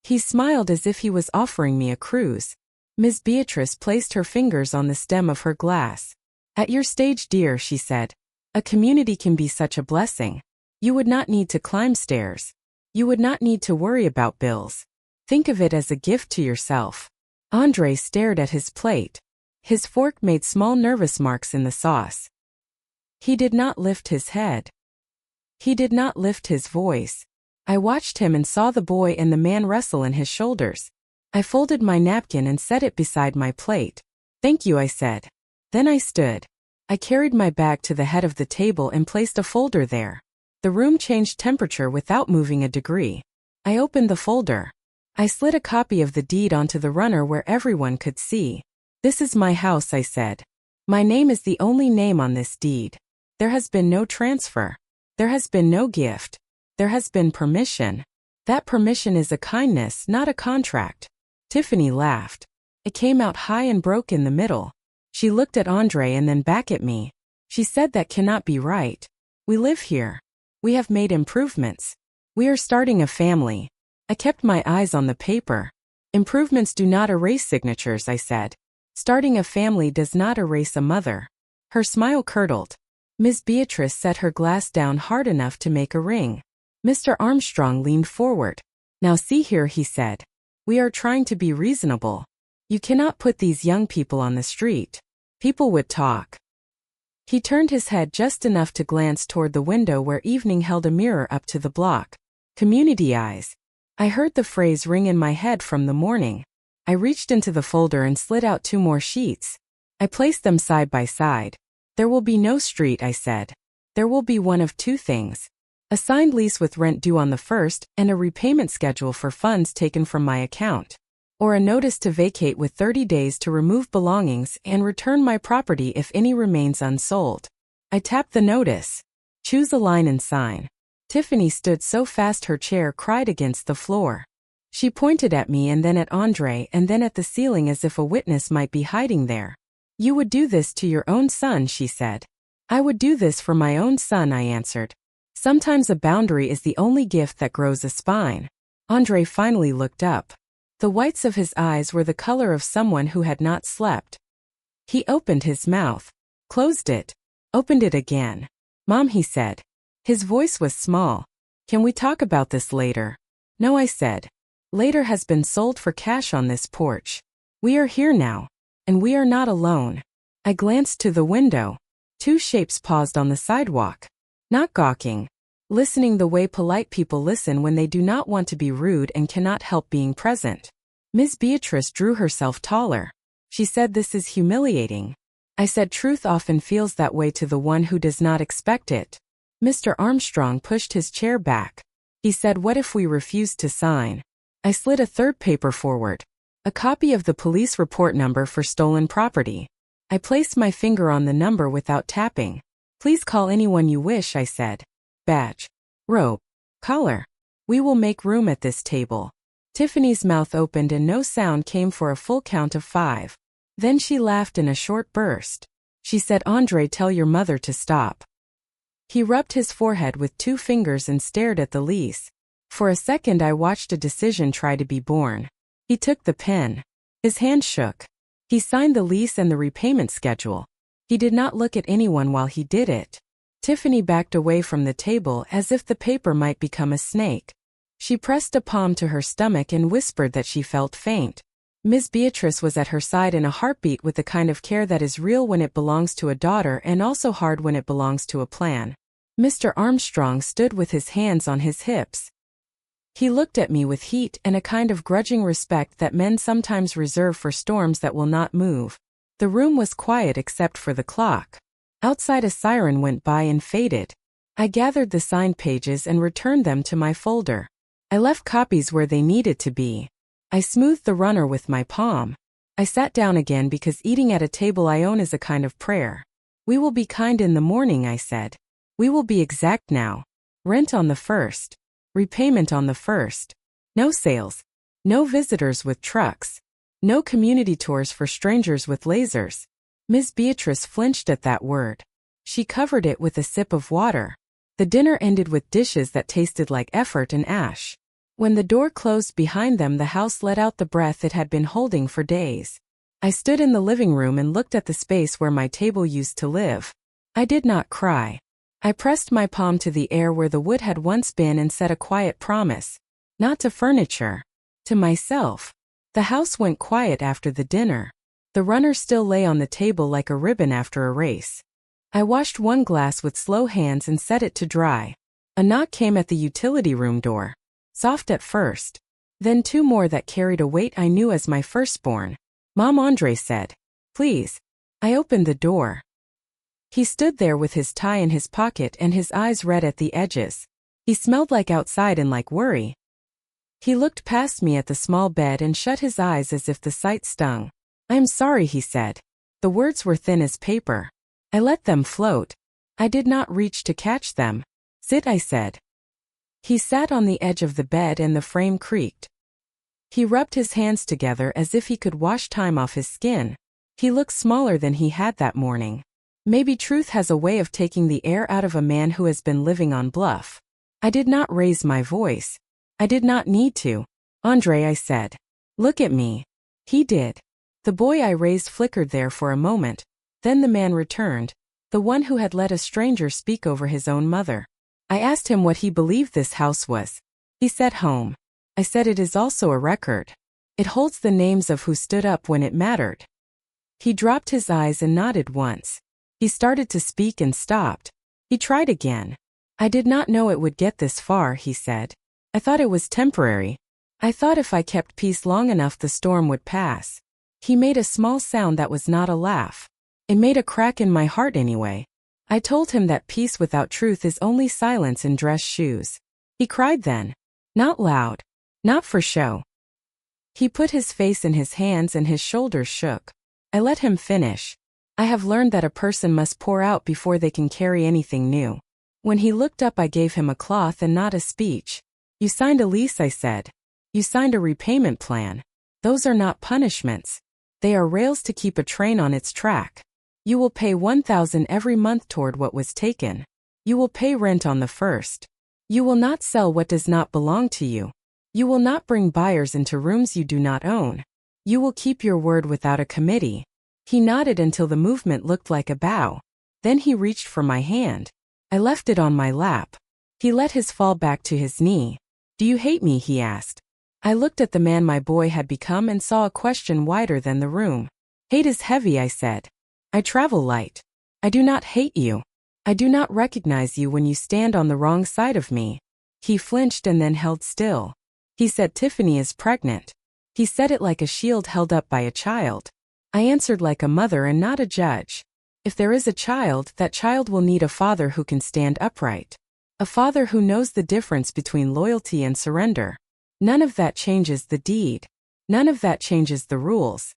He smiled as if he was offering me a cruise. Ms. Beatrice placed her fingers on the stem of her glass. At your stage, dear, she said. A community can be such a blessing. You would not need to climb stairs. You would not need to worry about bills. Think of it as a gift to yourself. Andre stared at his plate. His fork made small nervous marks in the sauce. He did not lift his head. He did not lift his voice. I watched him and saw the boy and the man wrestle in his shoulders. I folded my napkin and set it beside my plate. Thank you, I said. Then I stood. I carried my bag to the head of the table and placed a folder there. The room changed temperature without moving a degree. I opened the folder. I slid a copy of the deed onto the runner where everyone could see. This is my house, I said. My name is the only name on this deed. There has been no transfer. There has been no gift. There has been permission. That permission is a kindness, not a contract. Tiffany laughed. It came out high and broke in the middle. She looked at Andre and then back at me. She said that cannot be right. We live here. We have made improvements. We are starting a family. I kept my eyes on the paper. Improvements do not erase signatures, I said. Starting a family does not erase a mother. Her smile curdled. Ms. Beatrice set her glass down hard enough to make a ring. Mr. Armstrong leaned forward. Now see here, he said. We are trying to be reasonable. You cannot put these young people on the street. People would talk. He turned his head just enough to glance toward the window where evening held a mirror up to the block. Community eyes. I heard the phrase ring in my head from the morning. I reached into the folder and slid out 2 more sheets. I placed them side by side. There will be no street, I said. There will be one of 2 things. A signed lease with rent due on the 1st and a repayment schedule for funds taken from my account. Or a notice to vacate with 30 days to remove belongings and return my property if any remains unsold. I tapped the notice. Choose a line and sign. Tiffany stood so fast her chair cried against the floor. She pointed at me and then at Andre and then at the ceiling as if a witness might be hiding there. You would do this to your own son, she said. I would do this for my own son, I answered. Sometimes a boundary is the only gift that grows a spine. Andre finally looked up. The whites of his eyes were the color of someone who had not slept. He opened his mouth, closed it, opened it again. Mom, he said. His voice was small. Can we talk about this later? No, I said. Later has been sold for cash on this porch. We are here now. And we are not alone. I glanced to the window. 2 shapes paused on the sidewalk. Not gawking. Listening the way polite people listen when they do not want to be rude and cannot help being present. Ms. Beatrice drew herself taller. She said, this is humiliating. I said, truth often feels that way to the one who does not expect it. Mr. Armstrong pushed his chair back. He said, what if we refused to sign? I slid a 3rd paper forward. A copy of the police report number for stolen property. I placed my finger on the number without tapping. Please call anyone you wish, I said. Badge. Robe. Collar. We will make room at this table. Tiffany's mouth opened and no sound came for a full count of 5. Then she laughed in a short burst. She said, Andre, tell your mother to stop. He rubbed his forehead with 2 fingers and stared at the lease. For a second I watched a decision try to be born. He took the pen. His hand shook. He signed the lease and the repayment schedule. He did not look at anyone while he did it. Tiffany backed away from the table as if the paper might become a snake. She pressed a palm to her stomach and whispered that she felt faint. Miss Beatrice was at her side in a heartbeat with the kind of care that is real when it belongs to a daughter and also hard when it belongs to a plan. Mr. Armstrong stood with his hands on his hips. He looked at me with heat and a kind of grudging respect that men sometimes reserve for storms that will not move. The room was quiet except for the clock. Outside a siren went by and faded. I gathered the signed pages and returned them to my folder. I left copies where they needed to be. I smoothed the runner with my palm. I sat down again because eating at a table I own is a kind of prayer. We will be kind in the morning, I said. We will be exact now. Rent on the 1st. Repayment on the 1st. No sales. No visitors with trucks. No community tours for strangers with lasers. Miss Beatrice flinched at that word. She covered it with a sip of water. The dinner ended with dishes that tasted like effort and ash. When the door closed behind them, the house let out the breath it had been holding for days. I stood in the living room and looked at the space where my table used to live. I did not cry. I pressed my palm to the air where the wood had once been and said a quiet promise. Not to furniture. To myself. The house went quiet after the dinner. The runner still lay on the table like a ribbon after a race. I washed one glass with slow hands and set it to dry. A knock came at the utility room door. Soft at first. Then 2 more that carried a weight I knew as my firstborn. Mom, Andre said. Please. I opened the door. He stood there with his tie in his pocket and his eyes red at the edges. He smelled like outside and like worry. He looked past me at the small bed and shut his eyes as if the sight stung. I am sorry, he said. The words were thin as paper. I let them float. I did not reach to catch them. Sit, I said. He sat on the edge of the bed and the frame creaked. He rubbed his hands together as if he could wash time off his skin. He looked smaller than he had that morning. Maybe truth has a way of taking the air out of a man who has been living on bluff. I did not raise my voice. I did not need to. Andre, I said. Look at me. He did. The boy I raised flickered there for a moment. Then the man returned, the one who had let a stranger speak over his own mother. I asked him what he believed this house was. He said home. I said it is also a record. It holds the names of who stood up when it mattered. He dropped his eyes and nodded once. He started to speak and stopped. He tried again. I did not know it would get this far, he said. I thought it was temporary. I thought if I kept peace long enough the storm would pass. He made a small sound that was not a laugh. It made a crack in my heart anyway. I told him that peace without truth is only silence in dress shoes. He cried then. Not loud. Not for show. He put his face in his hands and his shoulders shook. I let him finish. I have learned that a person must pour out before they can carry anything new. When he looked up I gave him a cloth and not a speech. You signed a lease, I said. You signed a repayment plan. Those are not punishments. They are rails to keep a train on its track. You will pay $1,000 every month toward what was taken. You will pay rent on the 1st. You will not sell what does not belong to you. You will not bring buyers into rooms you do not own. You will keep your word without a committee. He nodded until the movement looked like a bow. Then he reached for my hand. I left it on my lap. He let his fall back to his knee. Do you hate me? He asked. I looked at the man my boy had become and saw a question wider than the room. Hate is heavy, I said. I travel light. I do not hate you. I do not recognize you when you stand on the wrong side of me. He flinched and then held still. He said Tiffany is pregnant. He said it like a shield held up by a child. I answered like a mother and not a judge. If there is a child, that child will need a father who can stand upright. A father who knows the difference between loyalty and surrender. None of that changes the deed. None of that changes the rules.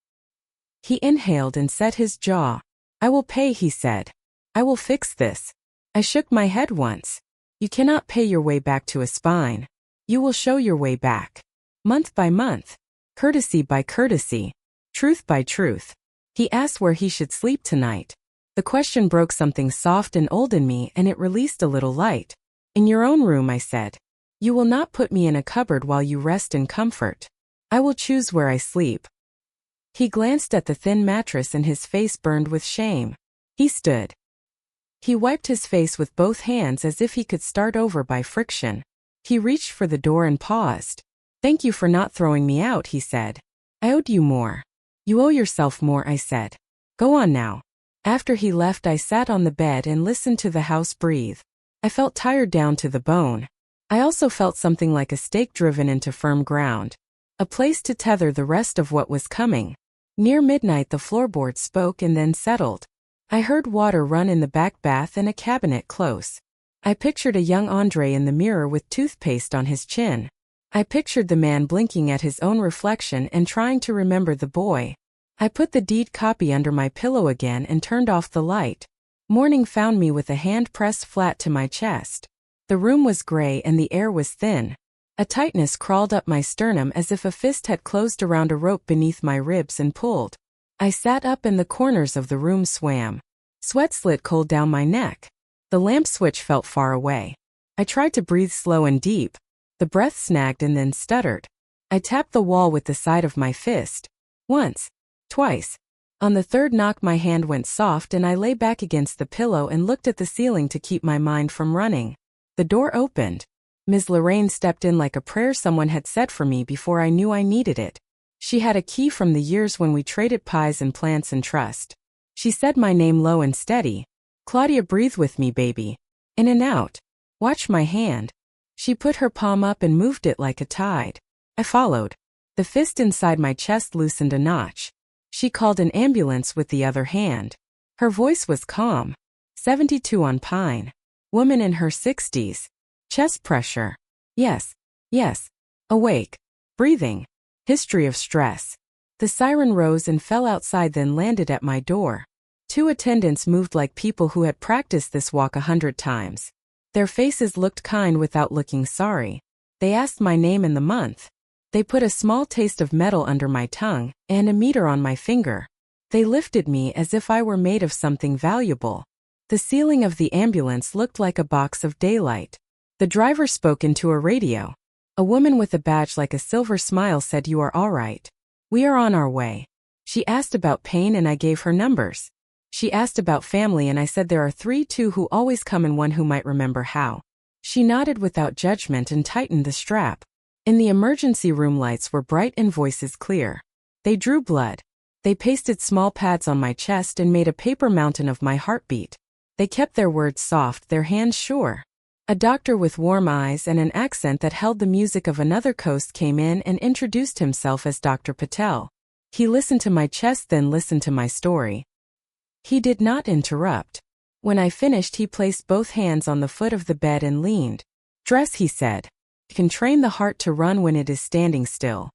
He inhaled and set his jaw. I will pay, he said. I will fix this. I shook my head once. You cannot pay your way back to a spine. You will show your way back. Month by month. Courtesy by courtesy. Truth by truth. He asked where he should sleep tonight. The question broke something soft and old in me, and it released a little light. In your own room, I said. You will not put me in a cupboard while you rest in comfort. I will choose where I sleep. He glanced at the thin mattress and his face burned with shame. He stood. He wiped his face with both hands as if he could start over by friction. He reached for the door and paused. Thank you for not throwing me out, he said. I owed you more. You owe yourself more, I said. Go on now. After he left, I sat on the bed and listened to the house breathe. I felt tired down to the bone. I also felt something like a stake driven into firm ground. A place to tether the rest of what was coming. Near midnight the floorboards spoke and then settled. I heard water run in the back bath and a cabinet close. I pictured a young Andre in the mirror with toothpaste on his chin. I pictured the man blinking at his own reflection and trying to remember the boy. I put the deed copy under my pillow again and turned off the light. Morning found me with a hand pressed flat to my chest. The room was gray and the air was thin. A tightness crawled up my sternum as if a fist had closed around a rope beneath my ribs and pulled. I sat up and the corners of the room swam. Sweat slid cold down my neck. The lamp switch felt far away. I tried to breathe slow and deep. The breath snagged and then stuttered. I tapped the wall with the side of my fist. Once. Twice. On the third knock my hand went soft and I lay back against the pillow and looked at the ceiling to keep my mind from running. The door opened. Ms. Lorraine stepped in like a prayer someone had said for me before I knew I needed it. She had a key from the years when we traded pies and plants and trust. She said my name low and steady. Claudia, breathe with me, baby. In and out. Watch my hand. She put her palm up and moved it like a tide. I followed. The fist inside my chest loosened a notch. She called an ambulance with the other hand. Her voice was calm. 72 on Pine. Woman in her 60s. Chest pressure. Yes. Yes. Awake. Breathing. History of stress. The siren rose and fell outside, then landed at my door. 2 attendants moved like people who had practiced this walk 100 times. Their faces looked kind without looking sorry. They asked my name and the month. They put a small taste of metal under my tongue and a meter on my finger. They lifted me as if I were made of something valuable. The ceiling of the ambulance looked like a box of daylight. The driver spoke into a radio. A woman with a badge like a silver smile said, "You are all right. We are on our way." She asked about pain and I gave her numbers. She asked about family and I said there are 3, 2 who always come and 1 who might remember how. She nodded without judgment and tightened the strap. In the emergency room, lights were bright and voices clear. They drew blood. They pasted small pads on my chest and made a paper mountain of my heartbeat. They kept their words soft, their hands sure. A doctor with warm eyes and an accent that held the music of another coast came in and introduced himself as Dr. Patel. He listened to my chest, then listened to my story. He did not interrupt. When I finished, he placed both hands on the foot of the bed and leaned. "Dress," he said. "You can train the heart to run when it is standing still."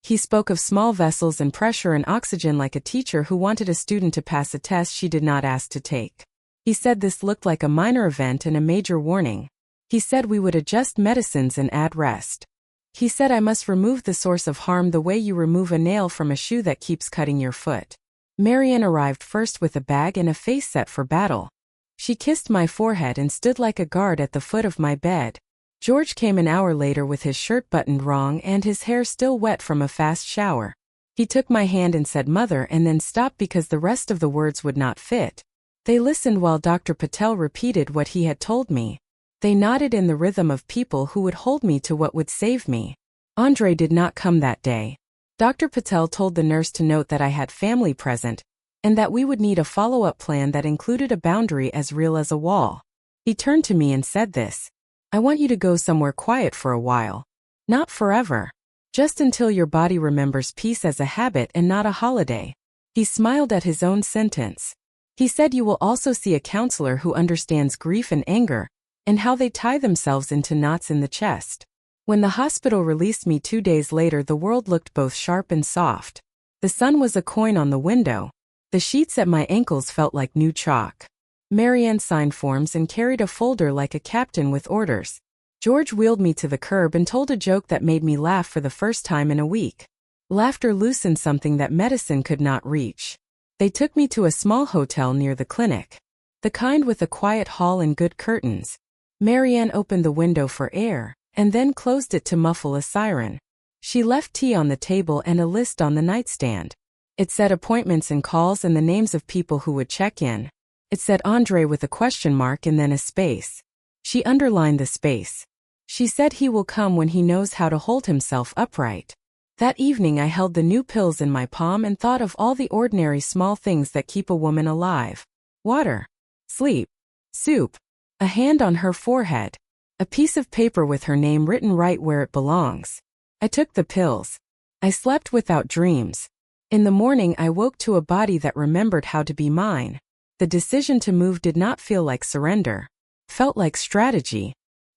He spoke of small vessels and pressure and oxygen like a teacher who wanted a student to pass a test she did not ask to take. He said this looked like a minor event and a major warning. He said we would adjust medicines and add rest. He said I must remove the source of harm the way you remove a nail from a shoe that keeps cutting your foot. Marianne arrived first with a bag and a face set for battle. She kissed my forehead and stood like a guard at the foot of my bed. George came an hour later with his shirt buttoned wrong and his hair still wet from a fast shower. He took my hand and said "Mother," and then stopped because the rest of the words would not fit. They listened while Dr. Patel repeated what he had told me. They nodded in the rhythm of people who would hold me to what would save me. Andre did not come that day. Dr. Patel told the nurse to note that I had family present, and that we would need a follow-up plan that included a boundary as real as a wall. He turned to me and said this: "I want you to go somewhere quiet for a while. Not forever. Just until your body remembers peace as a habit and not a holiday." He smiled at his own sentence. He said you will also see a counselor who understands grief and anger, and how they tie themselves into knots in the chest. When the hospital released me 2 days later, the world looked both sharp and soft. The sun was a coin on the window. The sheets at my ankles felt like new chalk. Marianne signed forms and carried a folder like a captain with orders. George wheeled me to the curb and told a joke that made me laugh for the first time in a week. Laughter loosened something that medicine could not reach. They took me to a small hotel near the clinic. The kind with a quiet hall and good curtains. Marianne opened the window for air, and then closed it to muffle a siren. She left tea on the table and a list on the nightstand. It said appointments and calls and the names of people who would check in. It said Andre with a question mark and then a space. She underlined the space. She said he will come when he knows how to hold himself upright. That evening I held the new pills in my palm and thought of all the ordinary small things that keep a woman alive. Water. Sleep. Soup. A hand on her forehead. A piece of paper with her name written right where it belongs. I took the pills. I slept without dreams. In the morning I woke to a body that remembered how to be mine. The decision to move did not feel like surrender. Felt like strategy.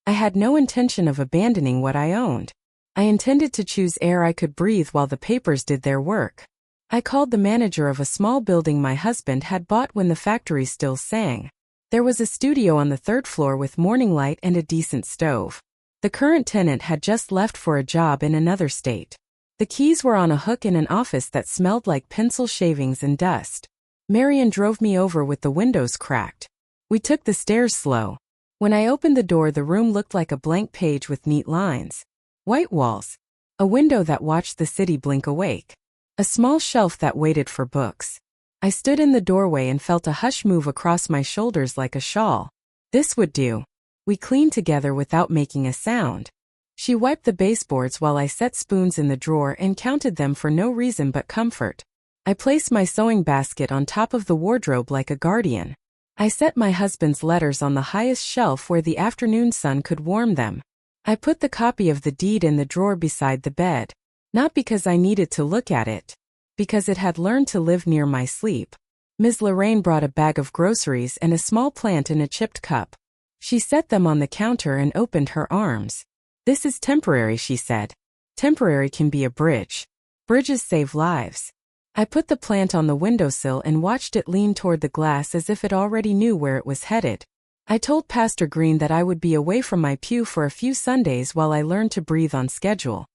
I had no intention of abandoning what I owned. I intended to choose air I could breathe while the papers did their work. I called the manager of a small building my husband had bought when the factory still sang. There was a studio on the third floor with morning light and a decent stove. The current tenant had just left for a job in another state. The keys were on a hook in an office that smelled like pencil shavings and dust. Marian drove me over with the windows cracked. We took the stairs slow. When I opened the door, the room looked like a blank page with neat lines. White walls. A window that watched the city blink awake. A small shelf that waited for books. I stood in the doorway and felt a hush move across my shoulders like a shawl. This would do. We cleaned together without making a sound. She wiped the baseboards while I set spoons in the drawer and counted them for no reason but comfort. I placed my sewing basket on top of the wardrobe like a guardian. I set my husband's letters on the highest shelf where the afternoon sun could warm them. I put the copy of the deed in the drawer beside the bed. Not because I needed to look at it. Because it had learned to live near my sleep. Ms. Lorraine brought a bag of groceries and a small plant in a chipped cup. She set them on the counter and opened her arms. This is temporary, she said. Temporary can be a bridge. Bridges save lives. I put the plant on the windowsill and watched it lean toward the glass as if it already knew where it was headed. I told Pastor Green that I would be away from my pew for a few Sundays while I learned to breathe on schedule.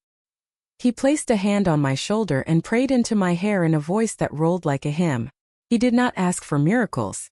He placed a hand on my shoulder and prayed into my hair in a voice that rolled like a hymn. He did not ask for miracles.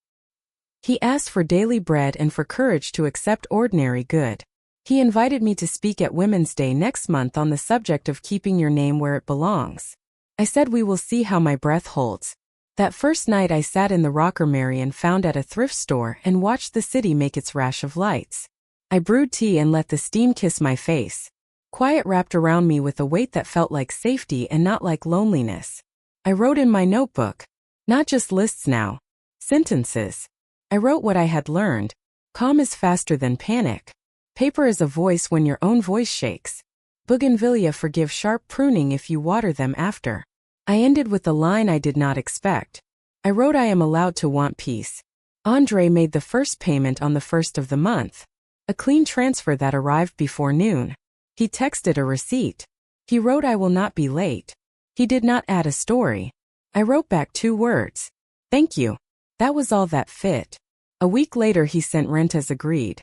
He asked for daily bread and for courage to accept ordinary good. He invited me to speak at Women's Day next month on the subject of keeping your name where it belongs. I said we will see how my breath holds. That first night I sat in the rocker Marian found at a thrift store and watched the city make its rash of lights. I brewed tea and let the steam kiss my face. Quiet wrapped around me with a weight that felt like safety and not like loneliness. I wrote in my notebook. Not just lists now. Sentences. I wrote what I had learned. Calm is faster than panic. Paper is a voice when your own voice shakes. Bougainvillea forgive sharp pruning if you water them after. I ended with a line I did not expect. I wrote I am allowed to want peace. Andre made the first payment on the 1st of the month. A clean transfer that arrived before noon. He texted a receipt. He wrote I will not be late. He did not add a story. I wrote back 2 words. Thank you. That was all that fit. A week later he sent rent as agreed.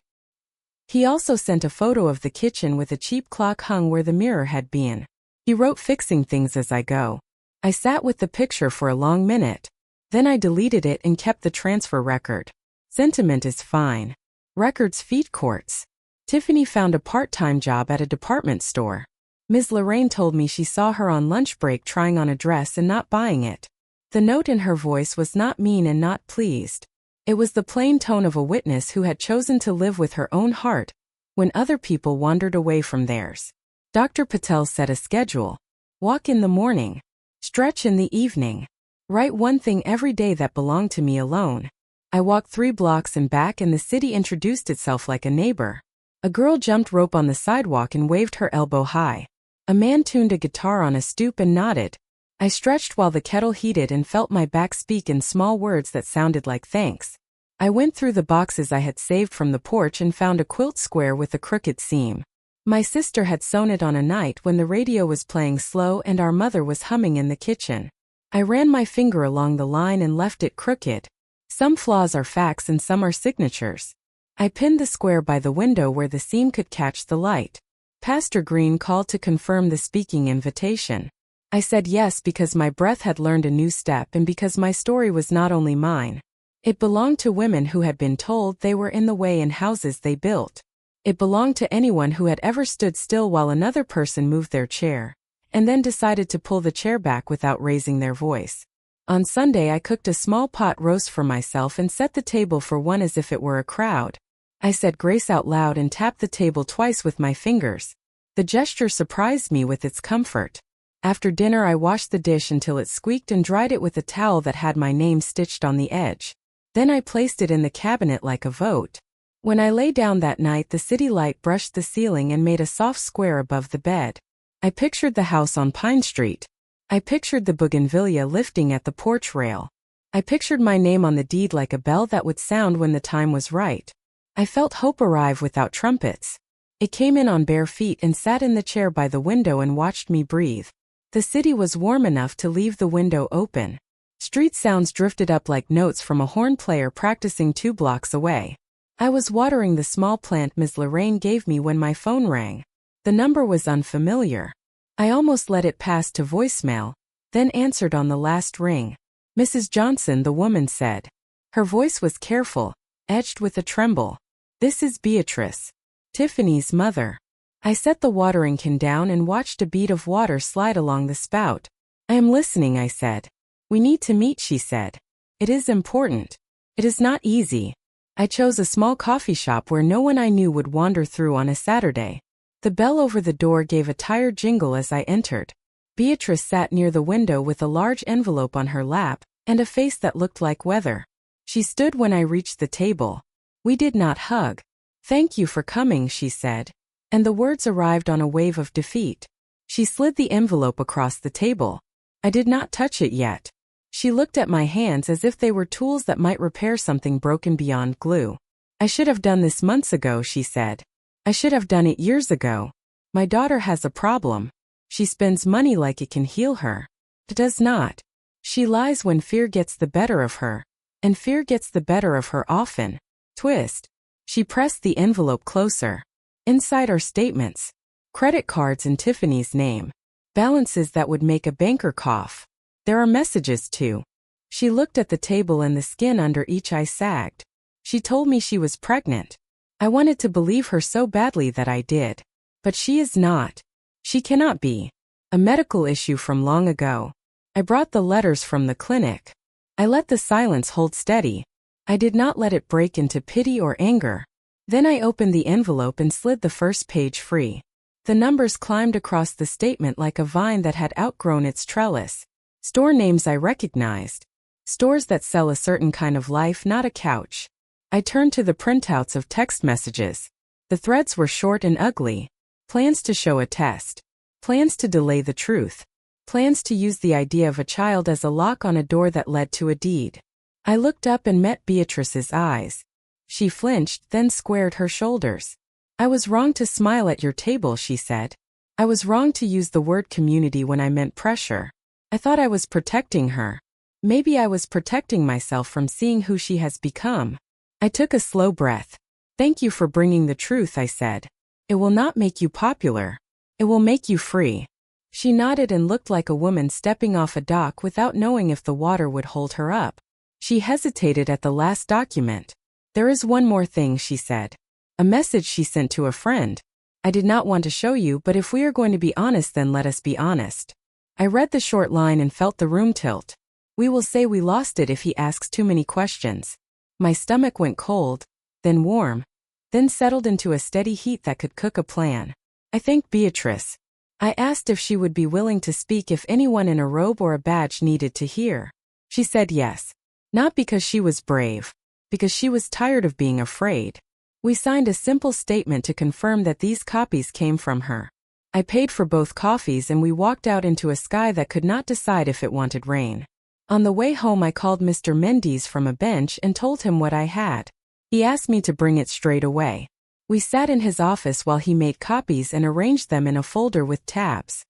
He also sent a photo of the kitchen with a cheap clock hung where the mirror had been. He wrote fixing things as I go. I sat with the picture for a long minute. Then I deleted it and kept the transfer record. Sentiment is fine. Records feed courts. Tiffany found a part-time job at a department store. Ms. Lorraine told me she saw her on lunch break trying on a dress and not buying it. The note in her voice was not mean and not pleased. It was the plain tone of a witness who had chosen to live with her own heart when other people wandered away from theirs. Dr. Patel set a schedule. Walk in the morning. Stretch in the evening. Write one thing every day that belonged to me alone. I walked 3 blocks and back and the city introduced itself like a neighbor. A girl jumped rope on the sidewalk and waved her elbow high. A man tuned a guitar on a stoop and nodded. I stretched while the kettle heated and felt my back speak in small words that sounded like thanks. I went through the boxes I had saved from the porch and found a quilt square with a crooked seam. My sister had sewn it on a night when the radio was playing slow and our mother was humming in the kitchen. I ran my finger along the line and left it crooked. Some flaws are facts and some are signatures. I pinned the square by the window where the seam could catch the light. Pastor Green called to confirm the speaking invitation. I said yes because my breath had learned a new step and because my story was not only mine. It belonged to women who had been told they were in the way in houses they built. It belonged to anyone who had ever stood still while another person moved their chair, and then decided to pull the chair back without raising their voice. On Sunday I cooked a small pot roast for myself and set the table for one as if it were a crowd. I said grace out loud and tapped the table twice with my fingers. The gesture surprised me with its comfort. After dinner I washed the dish until it squeaked and dried it with a towel that had my name stitched on the edge. Then I placed it in the cabinet like a vote. When I lay down that night the city light brushed the ceiling and made a soft square above the bed. I pictured the house on Pine Street. I pictured the bougainvillea lifting at the porch rail. I pictured my name on the deed like a bell that would sound when the time was right. I felt hope arrive without trumpets. It came in on bare feet and sat in the chair by the window and watched me breathe. The city was warm enough to leave the window open. Street sounds drifted up like notes from a horn player practicing 2 blocks away. I was watering the small plant Ms. Lorraine gave me when my phone rang. The number was unfamiliar. I almost let it pass to voicemail, then answered on the last ring. Mrs. Johnson, the woman said. Her voice was careful, edged with a tremble. This is Beatrice, Tiffany's mother. I set the watering can down and watched a bead of water slide along the spout. I am listening, I said. We need to meet, she said. It is important. It is not easy. I chose a small coffee shop where no one I knew would wander through on a Saturday. The bell over the door gave a tired jingle as I entered. Beatrice sat near the window with a large envelope on her lap and a face that looked like weather. She stood when I reached the table. We did not hug. Thank you for coming, she said. And the words arrived on a wave of defeat. She slid the envelope across the table. I did not touch it yet. She looked at my hands as if they were tools that might repair something broken beyond glue. I should have done this months ago, she said. I should have done it years ago. My daughter has a problem. She spends money like it can heal her. It does not. She lies when fear gets the better of her. And fear gets the better of her often. Twist. She pressed the envelope closer. Inside are statements. Credit cards in Tiffany's name. Balances that would make a banker cough. There are messages too. She looked at the table and the skin under each eye sagged. She told me she was pregnant. I wanted to believe her so badly that I did. But she is not. She cannot be. A medical issue from long ago. I brought the letters from the clinic. I let the silence hold steady. I did not let it break into pity or anger. Then I opened the envelope and slid the first page free. The numbers climbed across the statement like a vine that had outgrown its trellis. Store names I recognized. Stores that sell a certain kind of life, not a couch. I turned to the printouts of text messages. The threads were short and ugly. Plans to show a test. Plans to delay the truth. Plans to use the idea of a child as a lock on a door that led to a deed. I looked up and met Beatrice's eyes. She flinched, then squared her shoulders. I was wrong to smile at your table, she said. I was wrong to use the word community when I meant pressure. I thought I was protecting her. Maybe I was protecting myself from seeing who she has become. I took a slow breath. Thank you for bringing the truth, I said. It will not make you popular. It will make you free. She nodded and looked like a woman stepping off a dock without knowing if the water would hold her up. She hesitated at the last document. There is one more thing, she said. A message she sent to a friend. I did not want to show you, but if we are going to be honest, then let us be honest. I read the short line and felt the room tilt. We will say we lost it if he asks too many questions. My stomach went cold, then warm, then settled into a steady heat that could cook a plan. I thanked Beatrice. I asked if she would be willing to speak if anyone in a robe or a badge needed to hear. She said yes. Not because she was brave, because she was tired of being afraid. We signed a simple statement to confirm that these copies came from her. I paid for both coffees and we walked out into a sky that could not decide if it wanted rain. On the way home I called Mr. Mendes from a bench and told him what I had. He asked me to bring it straight away. We sat in his office while he made copies and arranged them in a folder with tabs.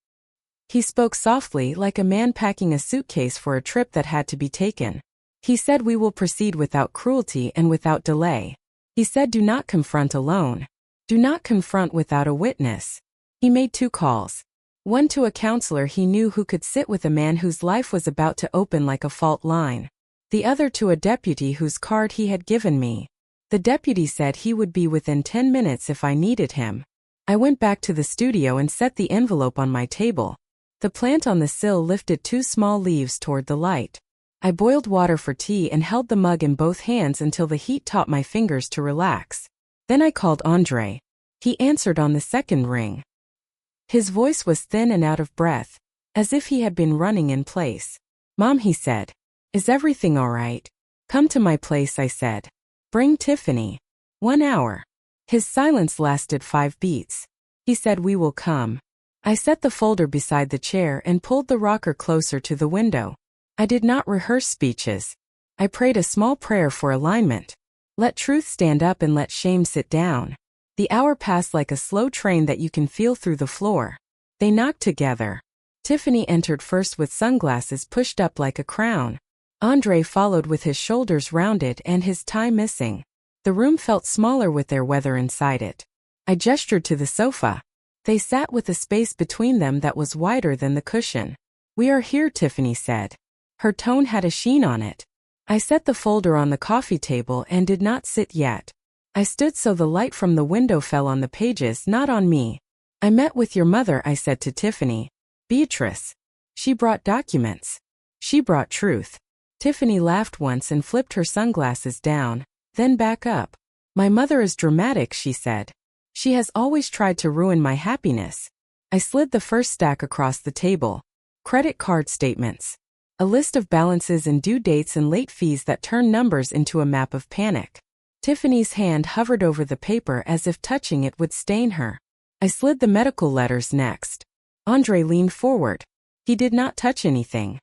He spoke softly like a man packing a suitcase for a trip that had to be taken. He said we will proceed without cruelty and without delay. He said do not confront alone. Do not confront without a witness. He made 2 calls. One to a counselor he knew who could sit with a man whose life was about to open like a fault line. The other to a deputy whose card he had given me. The deputy said he would be within 10 minutes if I needed him. I went back to the studio and set the envelope on my table. The plant on the sill lifted 2 small leaves toward the light. I boiled water for tea and held the mug in both hands until the heat taught my fingers to relax. Then I called Andre. He answered on the second ring. His voice was thin and out of breath, as if he had been running in place. "Mom," he said. "Is everything all right?" "Come to my place," I said. "Bring Tiffany." 1 hour. His silence lasted 5 beats. He said, "We will come." I set the folder beside the chair and pulled the rocker closer to the window. I did not rehearse speeches. I prayed a small prayer for alignment. Let truth stand up and let shame sit down. The hour passed like a slow train that you can feel through the floor. They knocked together. Tiffany entered first with sunglasses pushed up like a crown. Andre followed with his shoulders rounded and his tie missing. The room felt smaller with their weather inside it. I gestured to the sofa. They sat with a space between them that was wider than the cushion. "We are here," Tiffany said. Her tone had a sheen on it. I set the folder on the coffee table and did not sit yet. I stood so the light from the window fell on the pages, not on me. "I met with your mother," I said to Tiffany. "Beatrice. She brought documents. She brought truth." Tiffany laughed once and flipped her sunglasses down, then back up. "My mother is dramatic," she said. "She has always tried to ruin my happiness." I slid the first stack across the table. Credit card statements. A list of balances and due dates and late fees that turned numbers into a map of panic. Tiffany's hand hovered over the paper as if touching it would stain her. I slid the medical letters next. Andre leaned forward. He did not touch anything.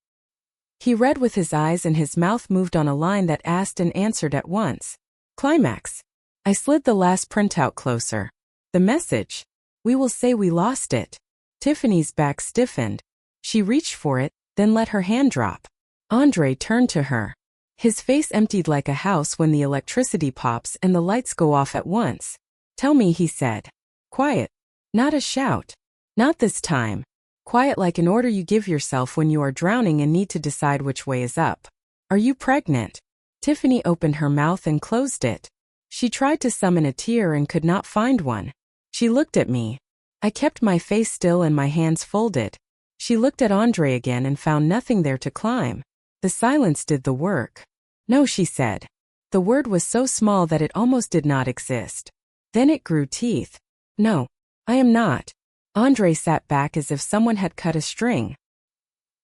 He read with his eyes and his mouth moved on a line that asked and answered at once. Climax. I slid the last printout closer. The message. "We will say we lost it." Tiffany's back stiffened. She reached for it, then let her hand drop. Andre turned to her. His face emptied like a house when the electricity pops and the lights go off at once. "Tell me," he said. Quiet. Not a shout. Not this time. Quiet like an order you give yourself when you are drowning and need to decide which way is up. "Are you pregnant?" Tiffany opened her mouth and closed it. She tried to summon a tear and could not find one. She looked at me. I kept my face still and my hands folded. She looked at Andre again and found nothing there to climb. The silence did the work. "No," she said. The word was so small that it almost did not exist. Then it grew teeth. "No, I am not." Andre sat back as if someone had cut a string.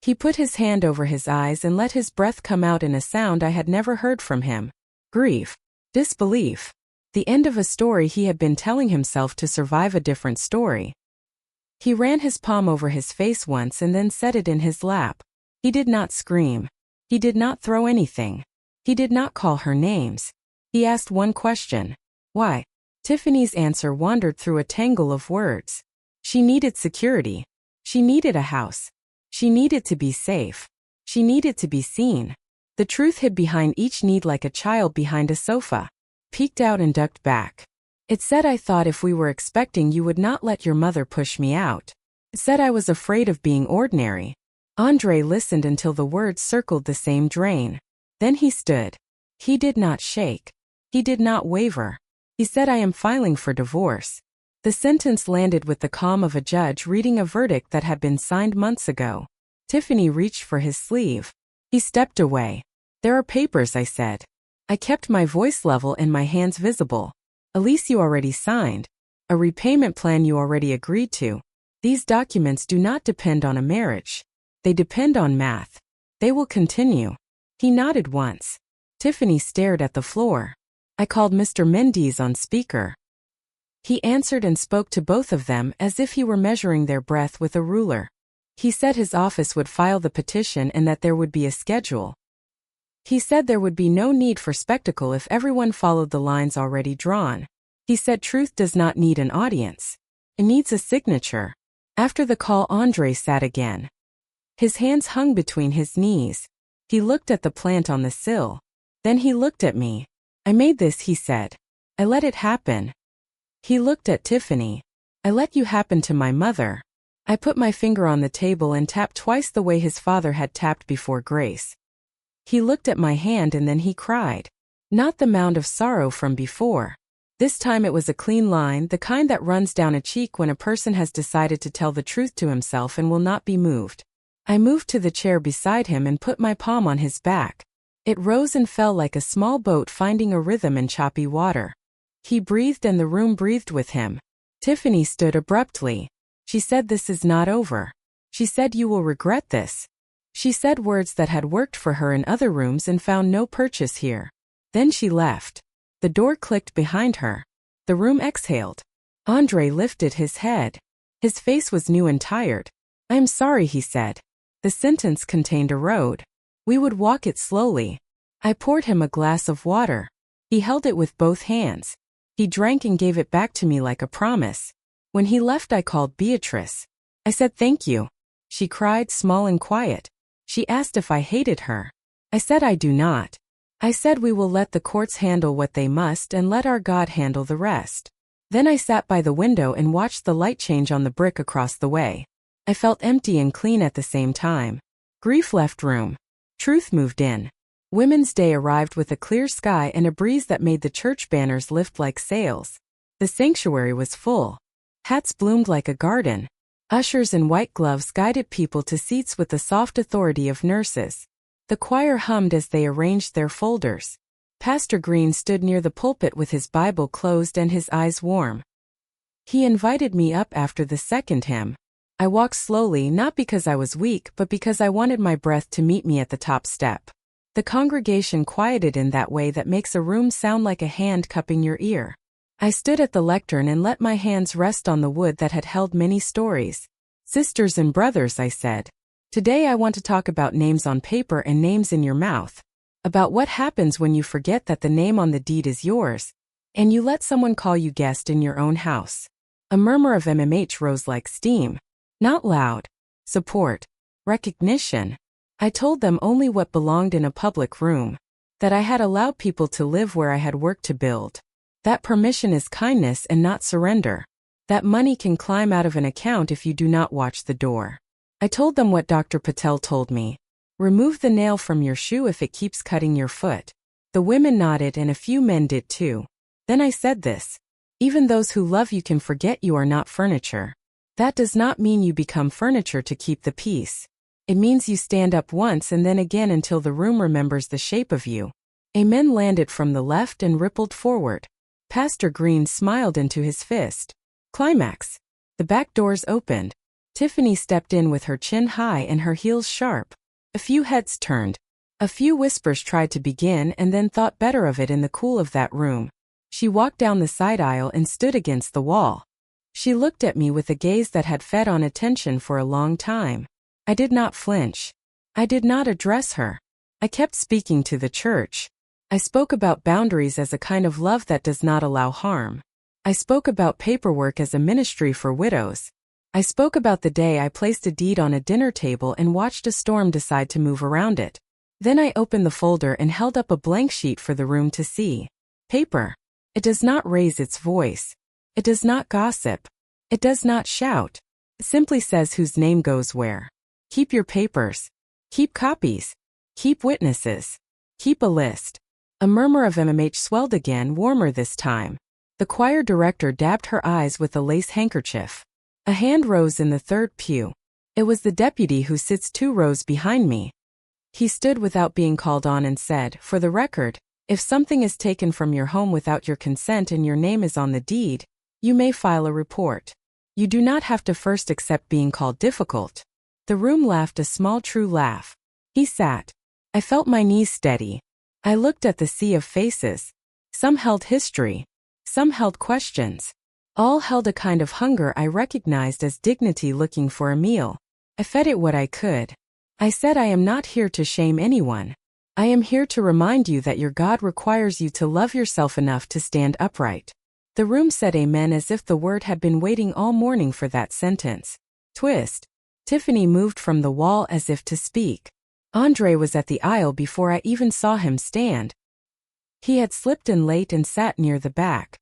He put his hand over his eyes and let his breath come out in a sound I had never heard from him. Grief. Disbelief. The end of a story he had been telling himself to survive a different story. He ran his palm over his face once and then set it in his lap. He did not scream. He did not throw anything. He did not call her names. He asked one question. Why? Tiffany's answer wandered through a tangle of words. She needed security. She needed a house. She needed to be safe. She needed to be seen. The truth hid behind each need like a child behind a sofa. Peeked out and ducked back. It said I thought if we were expecting you would not let your mother push me out. It said I was afraid of being ordinary. Andre listened until the words circled the same drain. Then he stood. He did not shake. He did not waver. He said, "I am filing for divorce." The sentence landed with the calm of a judge reading a verdict that had been signed months ago. Tiffany reached for his sleeve. He stepped away. "There are papers," I said. I kept my voice level and my hands visible. "A lease you already signed. A repayment plan you already agreed to. These documents do not depend on a marriage. They depend on math. They will continue." He nodded once. Tiffany stared at the floor. I called Mr. Mendes on speaker. He answered and spoke to both of them as if he were measuring their breath with a ruler. He said his office would file the petition and that there would be a schedule. He said there would be no need for spectacle if everyone followed the lines already drawn. He said truth does not need an audience. It needs a signature. After the call, Andre sat again. His hands hung between his knees. He looked at the plant on the sill. Then he looked at me. "I made this," he said. "I let it happen." He looked at Tiffany. "I let you happen to my mother." I put my finger on the table and tapped twice the way his father had tapped before Grace. He looked at my hand and then he cried. Not the mound of sorrow from before. This time it was a clean line, the kind that runs down a cheek when a person has decided to tell the truth to himself and will not be moved. I moved to the chair beside him and put my palm on his back. It rose and fell like a small boat finding a rhythm in choppy water. He breathed and the room breathed with him. Tiffany stood abruptly. She said, "This is not over." She said, "You will regret this." She said words that had worked for her in other rooms and found no purchase here. Then she left. The door clicked behind her. The room exhaled. Andre lifted his head. His face was new and tired. "I am sorry," he said. The sentence contained a road. We would walk it slowly. I poured him a glass of water. He held it with both hands. He drank and gave it back to me like a promise. When he left, I called Beatrice. I said, "Thank you." She cried, small and quiet. She asked if I hated her. I said I do not. I said we will let the courts handle what they must and let our God handle the rest. Then I sat by the window and watched the light change on the brick across the way. I felt empty and clean at the same time. Grief left room. Truth moved in. Women's Day arrived with a clear sky and a breeze that made the church banners lift like sails. The sanctuary was full. Hats bloomed like a garden. Ushers in white gloves guided people to seats with the soft authority of nurses. The choir hummed as they arranged their folders. Pastor Green stood near the pulpit with his Bible closed and his eyes warm. He invited me up after the second hymn. I walked slowly, not because I was weak, but because I wanted my breath to meet me at the top step. The congregation quieted in that way that makes a room sound like a hand cupping your ear. I stood at the lectern and let my hands rest on the wood that had held many stories. "Sisters and brothers," I said. "Today I want to talk about names on paper and names in your mouth. About what happens when you forget that the name on the deed is yours, and you let someone call you guest in your own house." A murmur of MMH rose like steam. Not loud. Support. Recognition. I told them only what belonged in a public room. That I had allowed people to live where I had worked to build. That permission is kindness and not surrender. That money can climb out of an account if you do not watch the door. I told them what Dr. Patel told me. Remove the nail from your shoe if it keeps cutting your foot. The women nodded and a few men did too. Then I said this. Even those who love you can forget you are not furniture. That does not mean you become furniture to keep the peace. It means you stand up once and then again until the room remembers the shape of you. Amen landed from the left and rippled forward. Pastor Green smiled into his fist. Climax. The back doors opened. Tiffany stepped in with her chin high and her heels sharp. A few heads turned. A few whispers tried to begin and then thought better of it in the cool of that room. She walked down the side aisle and stood against the wall. She looked at me with a gaze that had fed on attention for a long time. I did not flinch. I did not address her. I kept speaking to the church. I spoke about boundaries as a kind of love that does not allow harm. I spoke about paperwork as a ministry for widows. I spoke about the day I placed a deed on a dinner table and watched a storm decide to move around it. Then I opened the folder and held up a blank sheet for the room to see. Paper. It does not raise its voice. It does not gossip. It does not shout. It simply says whose name goes where. Keep your papers. Keep copies. Keep witnesses. Keep a list. A murmur of MMH swelled again, warmer this time. The choir director dabbed her eyes with a lace handkerchief. A hand rose in the third pew. It was the deputy who sits 2 rows behind me. He stood without being called on and said, "For the record, if something is taken from your home without your consent and your name is on the deed, you may file a report. You do not have to first accept being called difficult." The room laughed a small true laugh. He sat. I felt my knees steady. I looked at the sea of faces. Some held history. Some held questions. All held a kind of hunger I recognized as dignity looking for a meal. I fed it what I could. I said, "I am not here to shame anyone. I am here to remind you that your God requires you to love yourself enough to stand upright." The room said amen as if the word had been waiting all morning for that sentence. Twist. Tiffany moved from the wall as if to speak. Andre was at the aisle before I even saw him stand. He had slipped in late and sat near the back.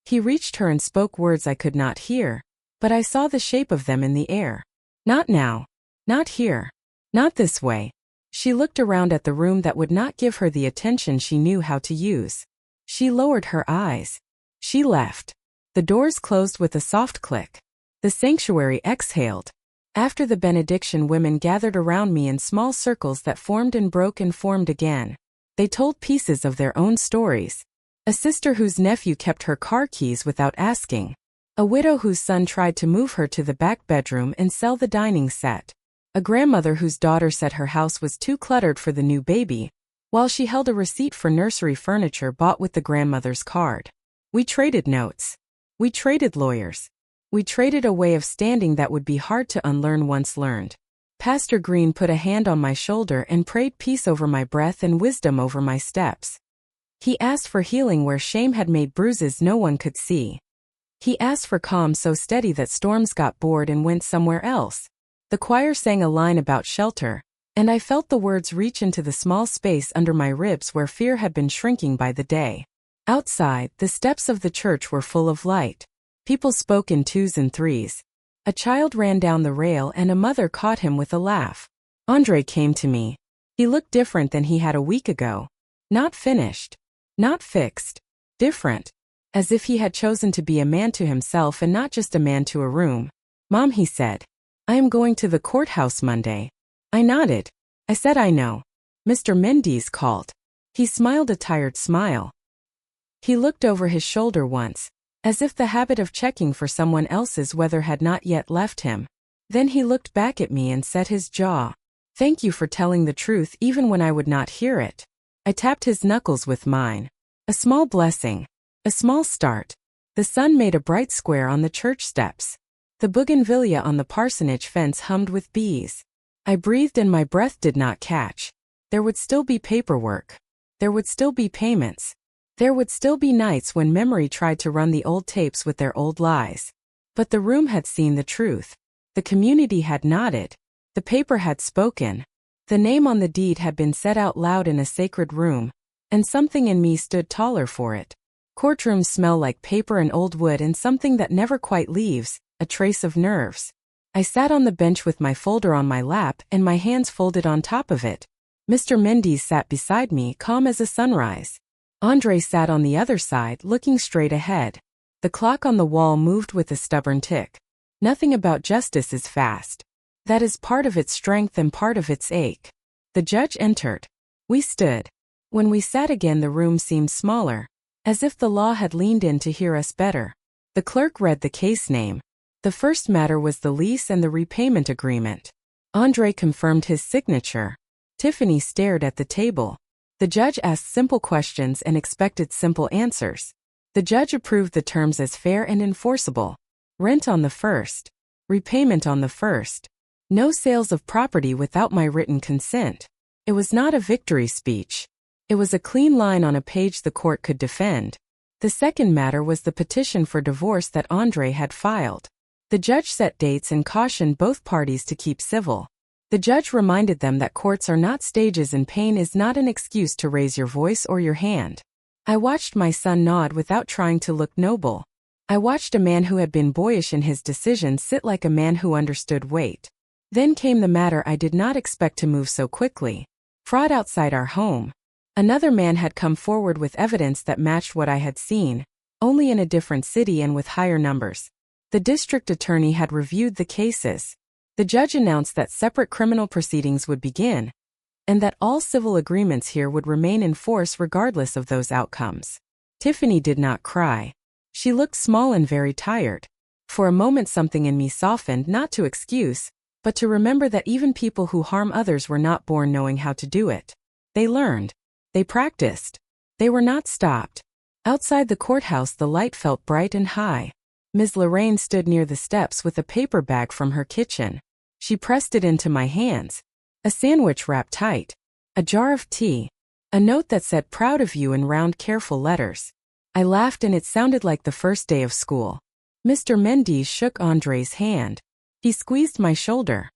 He reached her and spoke words I could not hear, but I saw the shape of them in the air. Not now. Not here. Not this way. She looked around at the room that would not give her the attention she knew how to use. She lowered her eyes. She left. The doors closed with a soft click. The sanctuary exhaled. After the benediction, women gathered around me in small circles that formed and broke and formed again. They told pieces of their own stories. A sister whose nephew kept her car keys without asking. A widow whose son tried to move her to the back bedroom and sell the dining set. A grandmother whose daughter said her house was too cluttered for the new baby, while she held a receipt for nursery furniture bought with the grandmother's card. We traded notes. We traded lawyers. We traded a way of standing that would be hard to unlearn once learned. Pastor Green put a hand on my shoulder and prayed peace over my breath and wisdom over my steps. He asked for healing where shame had made bruises no one could see. He asked for calm so steady that storms got bored and went somewhere else. The choir sang a line about shelter, and I felt the words reach into the small space under my ribs where fear had been shrinking by the day. Outside, the steps of the church were full of light. People spoke in twos and threes. A child ran down the rail and a mother caught him with a laugh. Andre came to me. He looked different than he had a week ago. Not finished. Not fixed. Different. As if he had chosen to be a man to himself and not just a man to a room. Mom, he said. I am going to the courthouse Monday. I nodded. I said I know. Mr. Mendes called. He smiled a tired smile. He looked over his shoulder once, as if the habit of checking for someone else's weather had not yet left him. Then he looked back at me and set his jaw. Thank you for telling the truth even when I would not hear it. I tapped his knuckles with mine. A small blessing. A small start. The sun made a bright square on the church steps. The bougainvillea on the parsonage fence hummed with bees. I breathed and my breath did not catch. There would still be paperwork. There would still be payments. There would still be nights when memory tried to run the old tapes with their old lies. But the room had seen the truth. The community had nodded. The paper had spoken. The name on the deed had been said out loud in a sacred room, and something in me stood taller for it. Courtrooms smell like paper and old wood and something that never quite leaves, a trace of nerves. I sat on the bench with my folder on my lap and my hands folded on top of it. Mr. Mendes sat beside me, calm as a sunrise. Andre sat on the other side, looking straight ahead. The clock on the wall moved with a stubborn tick. Nothing about justice is fast. That is part of its strength and part of its ache. The judge entered. We stood. When we sat again, the room seemed smaller, as if the law had leaned in to hear us better. The clerk read the case name. The first matter was the lease and the repayment agreement. Andre confirmed his signature. Tiffany stared at the table. The judge asked simple questions and expected simple answers. The judge approved the terms as fair and enforceable. Rent on the first. Repayment on the first. No sales of property without my written consent. It was not a victory speech. It was a clean line on a page the court could defend. The second matter was the petition for divorce that Andre had filed. The judge set dates and cautioned both parties to keep civil. The judge reminded them that courts are not stages and pain is not an excuse to raise your voice or your hand. I watched my son nod without trying to look noble. I watched a man who had been boyish in his decisions sit like a man who understood weight. Then came the matter I did not expect to move so quickly. Fraud outside our home. Another man had come forward with evidence that matched what I had seen, only in a different city and with higher numbers. The district attorney had reviewed the cases. The judge announced that separate criminal proceedings would begin, and that all civil agreements here would remain in force regardless of those outcomes. Tiffany did not cry. She looked small and very tired. For a moment something in me softened, not to excuse, but to remember that even people who harm others were not born knowing how to do it. They learned. They practiced. They were not stopped. Outside the courthouse the light felt bright and high. Ms. Lorraine stood near the steps with a paper bag from her kitchen. She pressed it into my hands. A sandwich wrapped tight. A jar of tea. A note that said proud of you in round careful letters. I laughed and it sounded like the first day of school. Mr. Mendes shook Andre's hand. He squeezed my shoulder.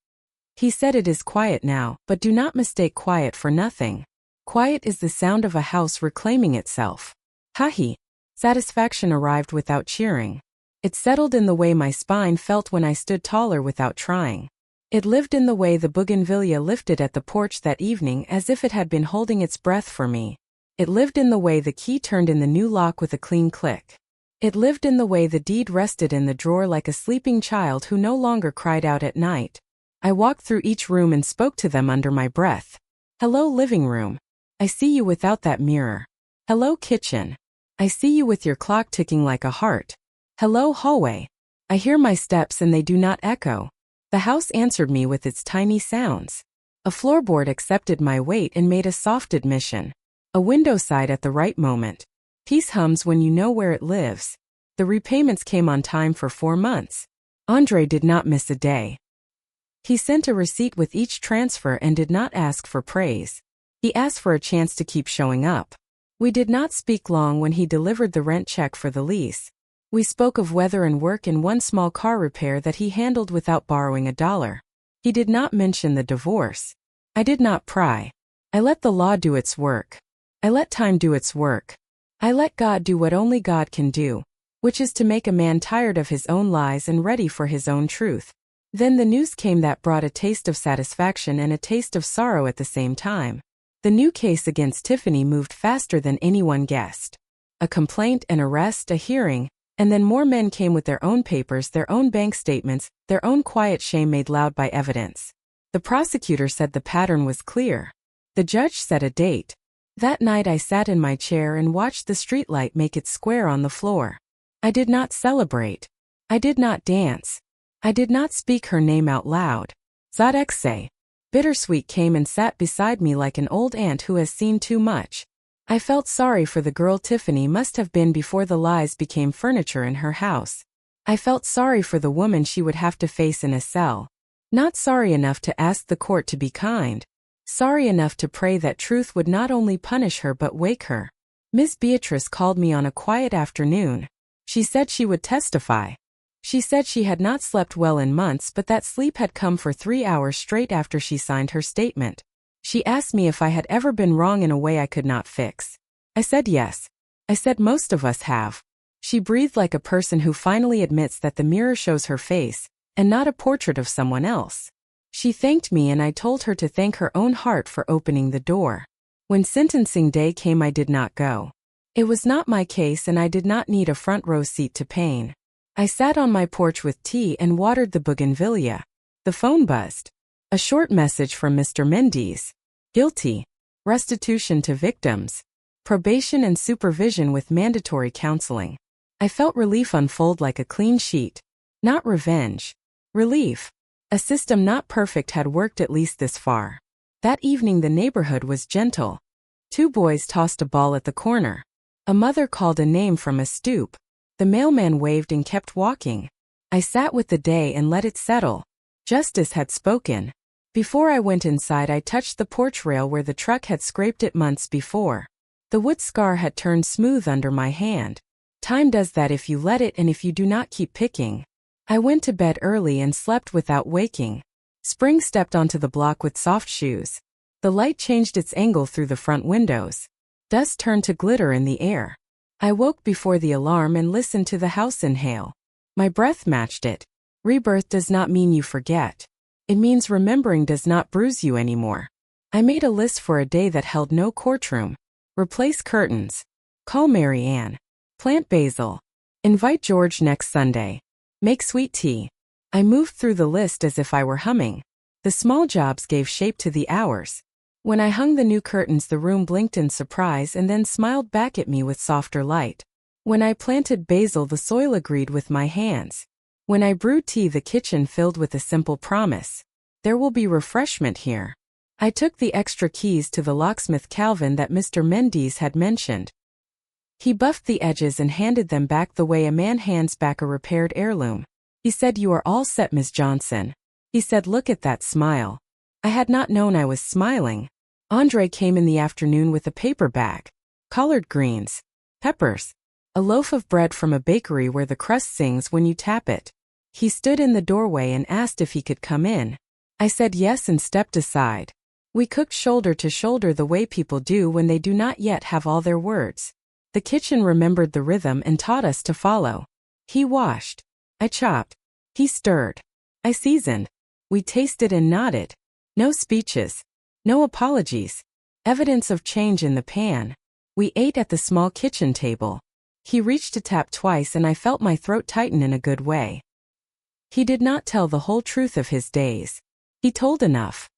He said it is quiet now, but do not mistake quiet for nothing. Quiet is the sound of a house reclaiming itself. Hahi. Satisfaction arrived without cheering. It settled in the way my spine felt when I stood taller without trying. It lived in the way the bougainvillea lifted at the porch that evening as if it had been holding its breath for me. It lived in the way the key turned in the new lock with a clean click. It lived in the way the deed rested in the drawer like a sleeping child who no longer cried out at night. I walked through each room and spoke to them under my breath. Hello, living room. I see you without that mirror. Hello, kitchen. I see you with your clock ticking like a heart. Hello, hallway. I hear my steps and they do not echo. The house answered me with its tiny sounds. A floorboard accepted my weight and made a soft admission. A window sighed at the right moment. Peace hums when you know where it lives. The repayments came on time for 4 months. Andre did not miss a day. He sent a receipt with each transfer and did not ask for praise. He asked for a chance to keep showing up. We did not speak long when he delivered the rent check for the lease. We spoke of weather and work and one small car repair that he handled without borrowing $1. He did not mention the divorce. I did not pry. I let the law do its work. I let time do its work. I let God do what only God can do, which is to make a man tired of his own lies and ready for his own truth. Then the news came that brought a taste of satisfaction and a taste of sorrow at the same time. The new case against Tiffany moved faster than anyone guessed. A complaint, an arrest, a hearing, and then more men came with their own papers, their own bank statements, their own quiet shame made loud by evidence. The prosecutor said the pattern was clear. The judge set a date. That night I sat in my chair and watched the streetlight make its square on the floor. I did not celebrate. I did not dance. I did not speak her name out loud. Zadexe. Bittersweet came and sat beside me like an old aunt who has seen too much. I felt sorry for the girl Tiffany must have been before the lies became furniture in her house. I felt sorry for the woman she would have to face in a cell. Not sorry enough to ask the court to be kind. Sorry enough to pray that truth would not only punish her but wake her. Miss Beatrice called me on a quiet afternoon. She said she would testify. She said she had not slept well in months but that sleep had come for 3 hours straight after she signed her statement. She asked me if I had ever been wrong in a way I could not fix. I said yes. I said most of us have. She breathed like a person who finally admits that the mirror shows her face, and not a portrait of someone else. She thanked me and I told her to thank her own heart for opening the door. When sentencing day came I did not go. It was not my case and I did not need a front row seat to pain. I sat on my porch with tea and watered the bougainvillea. The phone buzzed. A short message from Mr. Mendes. Guilty. Restitution to victims. Probation and supervision with mandatory counseling. I felt relief unfold like a clean sheet. Not revenge. Relief. A system not perfect had worked at least this far. That evening the neighborhood was gentle. 2 boys tossed a ball at the corner. A mother called a name from a stoop. The mailman waved and kept walking. I sat with the day and let it settle. Justice had spoken. Before I went inside I touched the porch rail where the truck had scraped it months before. The wood scar had turned smooth under my hand. Time does that if you let it and if you do not keep picking. I went to bed early and slept without waking. Spring stepped onto the block with soft shoes. The light changed its angle through the front windows. Dust turned to glitter in the air. I woke before the alarm and listened to the house inhale. My breath matched it. Rebirth does not mean you forget. It means remembering does not bruise you anymore. I made a list for a day that held no courtroom. Replace curtains. Call Mary Ann. Plant basil. Invite George next Sunday. Make sweet tea. I moved through the list as if I were humming. The small jobs gave shape to the hours. When I hung the new curtains the room blinked in surprise and then smiled back at me with softer light. When I planted basil the soil agreed with my hands. When I brewed tea the kitchen filled with a simple promise. There will be refreshment here. I took the extra keys to the locksmith Calvin that Mr. Mendes had mentioned. He buffed the edges and handed them back the way a man hands back a repaired heirloom. He said, "You are all set, Miss Johnson." He said, "Look at that smile." I had not known I was smiling. Andre came in the afternoon with a paper bag. Collard greens. Peppers. A loaf of bread from a bakery where the crust sings when you tap it. He stood in the doorway and asked if he could come in. I said yes and stepped aside. We cooked shoulder to shoulder the way people do when they do not yet have all their words. The kitchen remembered the rhythm and taught us to follow. He washed. I chopped. He stirred. I seasoned. We tasted and nodded. No speeches. No apologies. Evidence of change in the pan. We ate at the small kitchen table. He reached to tap twice and I felt my throat tighten in a good way. He did not tell the whole truth of his days. He told enough.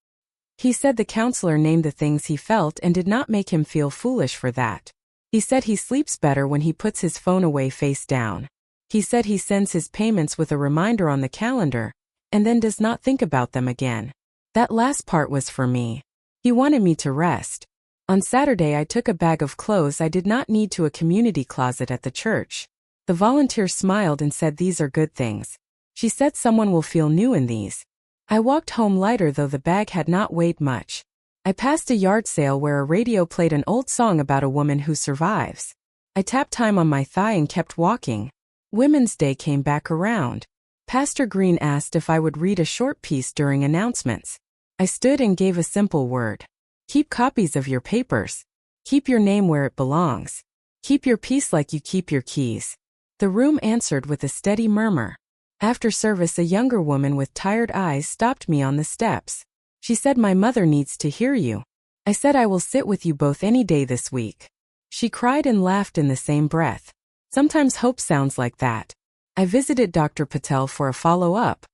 He said the counselor named the things he felt and did not make him feel foolish for that. He said he sleeps better when he puts his phone away face down. He said he sends his payments with a reminder on the calendar, and then does not think about them again. That last part was for me. He wanted me to rest. On Saturday I took a bag of clothes I did not need to a community closet at the church. The volunteer smiled and said these are good things. She said someone will feel new in these. I walked home lighter though the bag had not weighed much. I passed a yard sale where a radio played an old song about a woman who survives. I tapped time on my thigh and kept walking. Women's Day came back around. Pastor Green asked if I would read a short piece during announcements. I stood and gave a simple word. Keep copies of your papers. Keep your name where it belongs. Keep your peace like you keep your keys. The room answered with a steady murmur. After service, a younger woman with tired eyes stopped me on the steps. She said, "My mother needs to hear you." I said, "I will sit with you both any day this week." She cried and laughed in the same breath. Sometimes hope sounds like that. I visited Dr. Patel for a follow-up.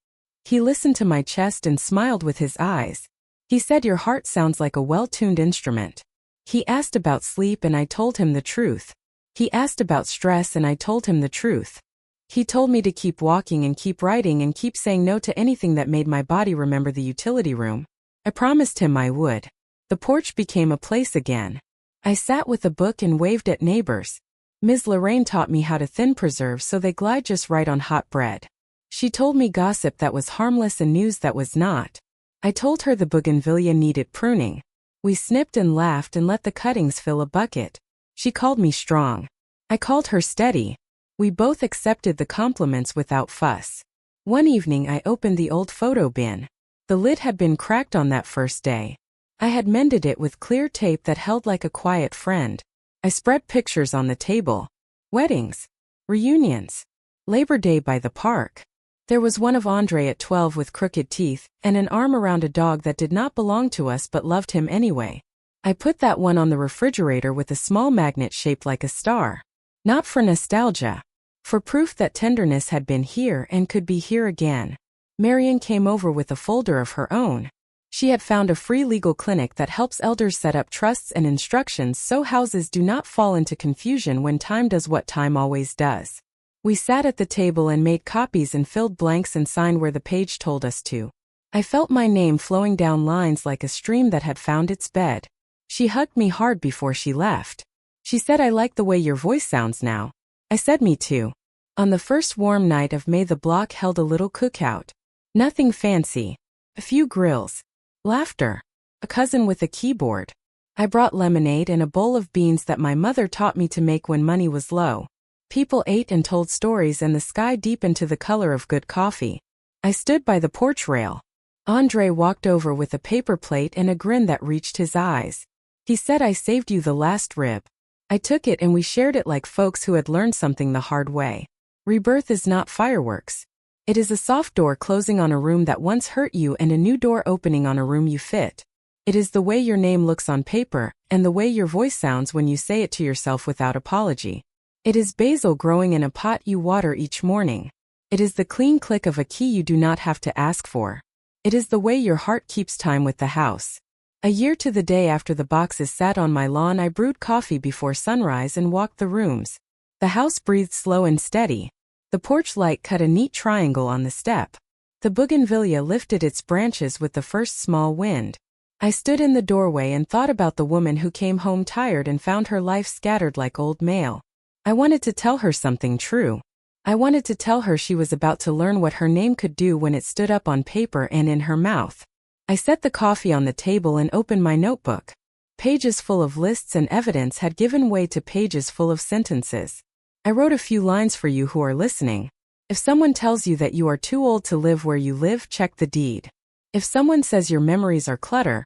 He listened to my chest and smiled with his eyes. He said, "Your heart sounds like a well-tuned instrument." He asked about sleep and I told him the truth. He asked about stress and I told him the truth. He told me to keep walking and keep writing and keep saying no to anything that made my body remember the utility room. I promised him I would. The porch became a place again. I sat with a book and waved at neighbors. Ms. Lorraine taught me how to thin preserves so they glide just right on hot bread. She told me gossip that was harmless and news that was not. I told her the bougainvillea needed pruning. We snipped and laughed and let the cuttings fill a bucket. She called me strong. I called her steady. We both accepted the compliments without fuss. One evening I opened the old photo bin. The lid had been cracked on that first day. I had mended it with clear tape that held like a quiet friend. I spread pictures on the table. Weddings. Reunions. Labor Day by the park. There was one of Andre at 12 with crooked teeth, and an arm around a dog that did not belong to us but loved him anyway. I put that one on the refrigerator with a small magnet shaped like a star. Not for nostalgia. For proof that tenderness had been here and could be here again. Marion came over with a folder of her own. She had found a free legal clinic that helps elders set up trusts and instructions so houses do not fall into confusion when time does what time always does. We sat at the table and made copies and filled blanks and signed where the page told us to. I felt my name flowing down lines like a stream that had found its bed. She hugged me hard before she left. She said, "I like the way your voice sounds now." I said, "Me too." On the first warm night of May, the block held a little cookout. Nothing fancy. A few grills. Laughter. A cousin with a keyboard. I brought lemonade and a bowl of beans that my mother taught me to make when money was low. People ate and told stories and the sky deepened to the color of good coffee. I stood by the porch rail. Andre walked over with a paper plate and a grin that reached his eyes. He said, "I saved you the last rib." I took it and we shared it like folks who had learned something the hard way. Rebirth is not fireworks. It is a soft door closing on a room that once hurt you and a new door opening on a room you fit. It is the way your name looks on paper, and the way your voice sounds when you say it to yourself without apology. It is basil growing in a pot you water each morning. It is the clean click of a key you do not have to ask for. It is the way your heart keeps time with the house. A year to the day after the boxes sat on my lawn, I brewed coffee before sunrise and walked the rooms. The house breathed slow and steady. The porch light cut a neat triangle on the step. The bougainvillea lifted its branches with the first small wind. I stood in the doorway and thought about the woman who came home tired and found her life scattered like old mail. I wanted to tell her something true. I wanted to tell her she was about to learn what her name could do when it stood up on paper and in her mouth. I set the coffee on the table and opened my notebook. Pages full of lists and evidence had given way to pages full of sentences. I wrote a few lines for you who are listening. If someone tells you that you are too old to live where you live, check the deed. If someone says your memories are clutter,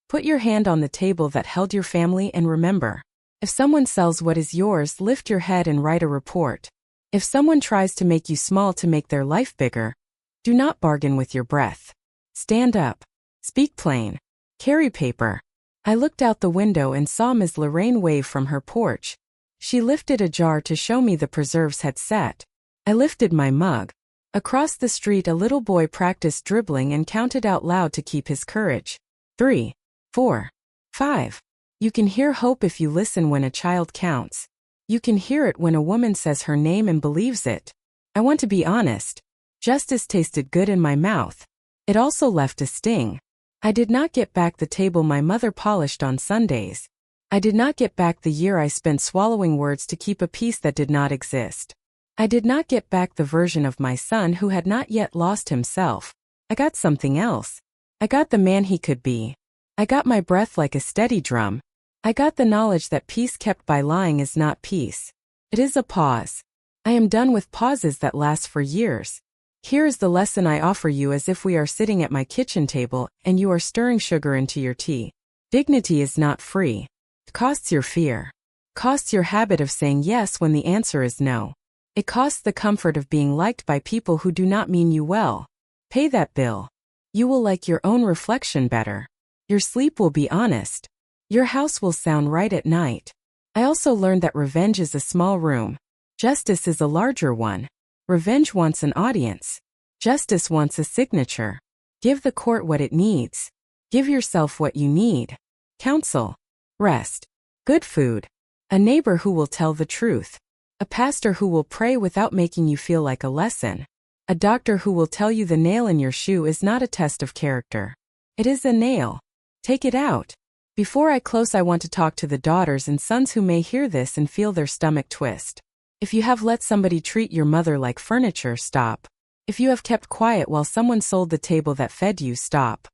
put your hand on the table that held your family and remember. If someone sells what is yours, lift your head and write a report. If someone tries to make you small to make their life bigger, do not bargain with your breath. Stand up. Speak plain. Carry paper. I looked out the window and saw Ms. Lorraine wave from her porch. She lifted a jar to show me the preserves had set. I lifted my mug. Across the street a little boy practiced dribbling and counted out loud to keep his courage. 3, 4, 5. You can hear hope if you listen when a child counts. You can hear it when a woman says her name and believes it. I want to be honest. Justice tasted good in my mouth. It also left a sting. I did not get back the table my mother polished on Sundays. I did not get back the year I spent swallowing words to keep a peace that did not exist. I did not get back the version of my son who had not yet lost himself. I got something else. I got the man he could be. I got my breath like a steady drum. I got the knowledge that peace kept by lying is not peace. It is a pause. I am done with pauses that last for years. Here is the lesson I offer you as if we are sitting at my kitchen table and you are stirring sugar into your tea. Dignity is not free. It costs your fear. Costs your habit of saying yes when the answer is no. It costs the comfort of being liked by people who do not mean you well. Pay that bill. You will like your own reflection better. Your sleep will be honest. Your house will sound right at night. I also learned that revenge is a small room. Justice is a larger one. Revenge wants an audience. Justice wants a signature. Give the court what it needs. Give yourself what you need. Counsel. Rest. Good food. A neighbor who will tell the truth. A pastor who will pray without making you feel like a lesson. A doctor who will tell you the nail in your shoe is not a test of character. It is a nail. Take it out. Before I close, I want to talk to the daughters and sons who may hear this and feel their stomach twist. If you have let somebody treat your mother like furniture, stop. If you have kept quiet while someone sold the table that fed you, stop.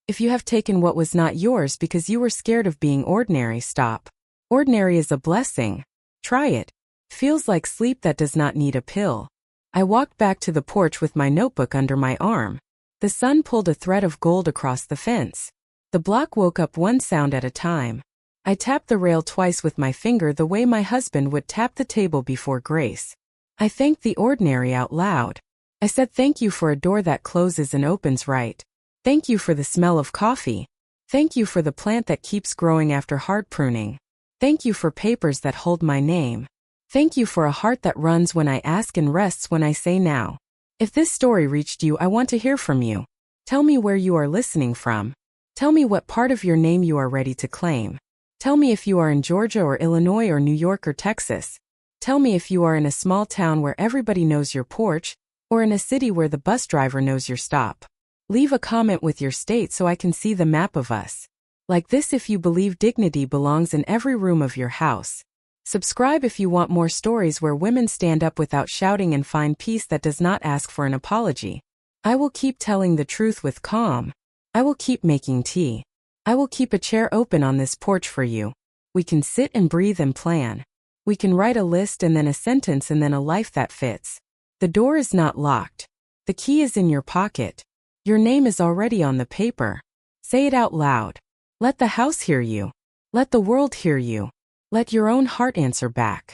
If you have taken what was not yours because you were scared of being ordinary, stop. Ordinary is a blessing. Try it. Feels like sleep that does not need a pill. I walked back to the porch with my notebook under my arm. The sun pulled a thread of gold across the fence. The block woke up one sound at a time. I tapped the rail twice with my finger the way my husband would tap the table before grace. I thanked the ordinary out loud. I said thank you for a door that closes and opens right. Thank you for the smell of coffee. Thank you for the plant that keeps growing after hard pruning. Thank you for papers that hold my name. Thank you for a heart that runs when I ask and rests when I say now. If this story reached you, I want to hear from you. Tell me where you are listening from. Tell me what part of your name you are ready to claim. Tell me if you are in Georgia or Illinois or New York or Texas. Tell me if you are in a small town where everybody knows your porch, or in a city where the bus driver knows your stop. Leave a comment with your state so I can see the map of us. Like this if you believe dignity belongs in every room of your house. Subscribe if you want more stories where women stand up without shouting and find peace that does not ask for an apology. I will keep telling the truth with calm. I will keep making tea. I will keep a chair open on this porch for you. We can sit and breathe and plan. We can write a list and then a sentence and then a life that fits. The door is not locked. The key is in your pocket. Your name is already on the paper. Say it out loud. Let the house hear you. Let the world hear you. Let your own heart answer back.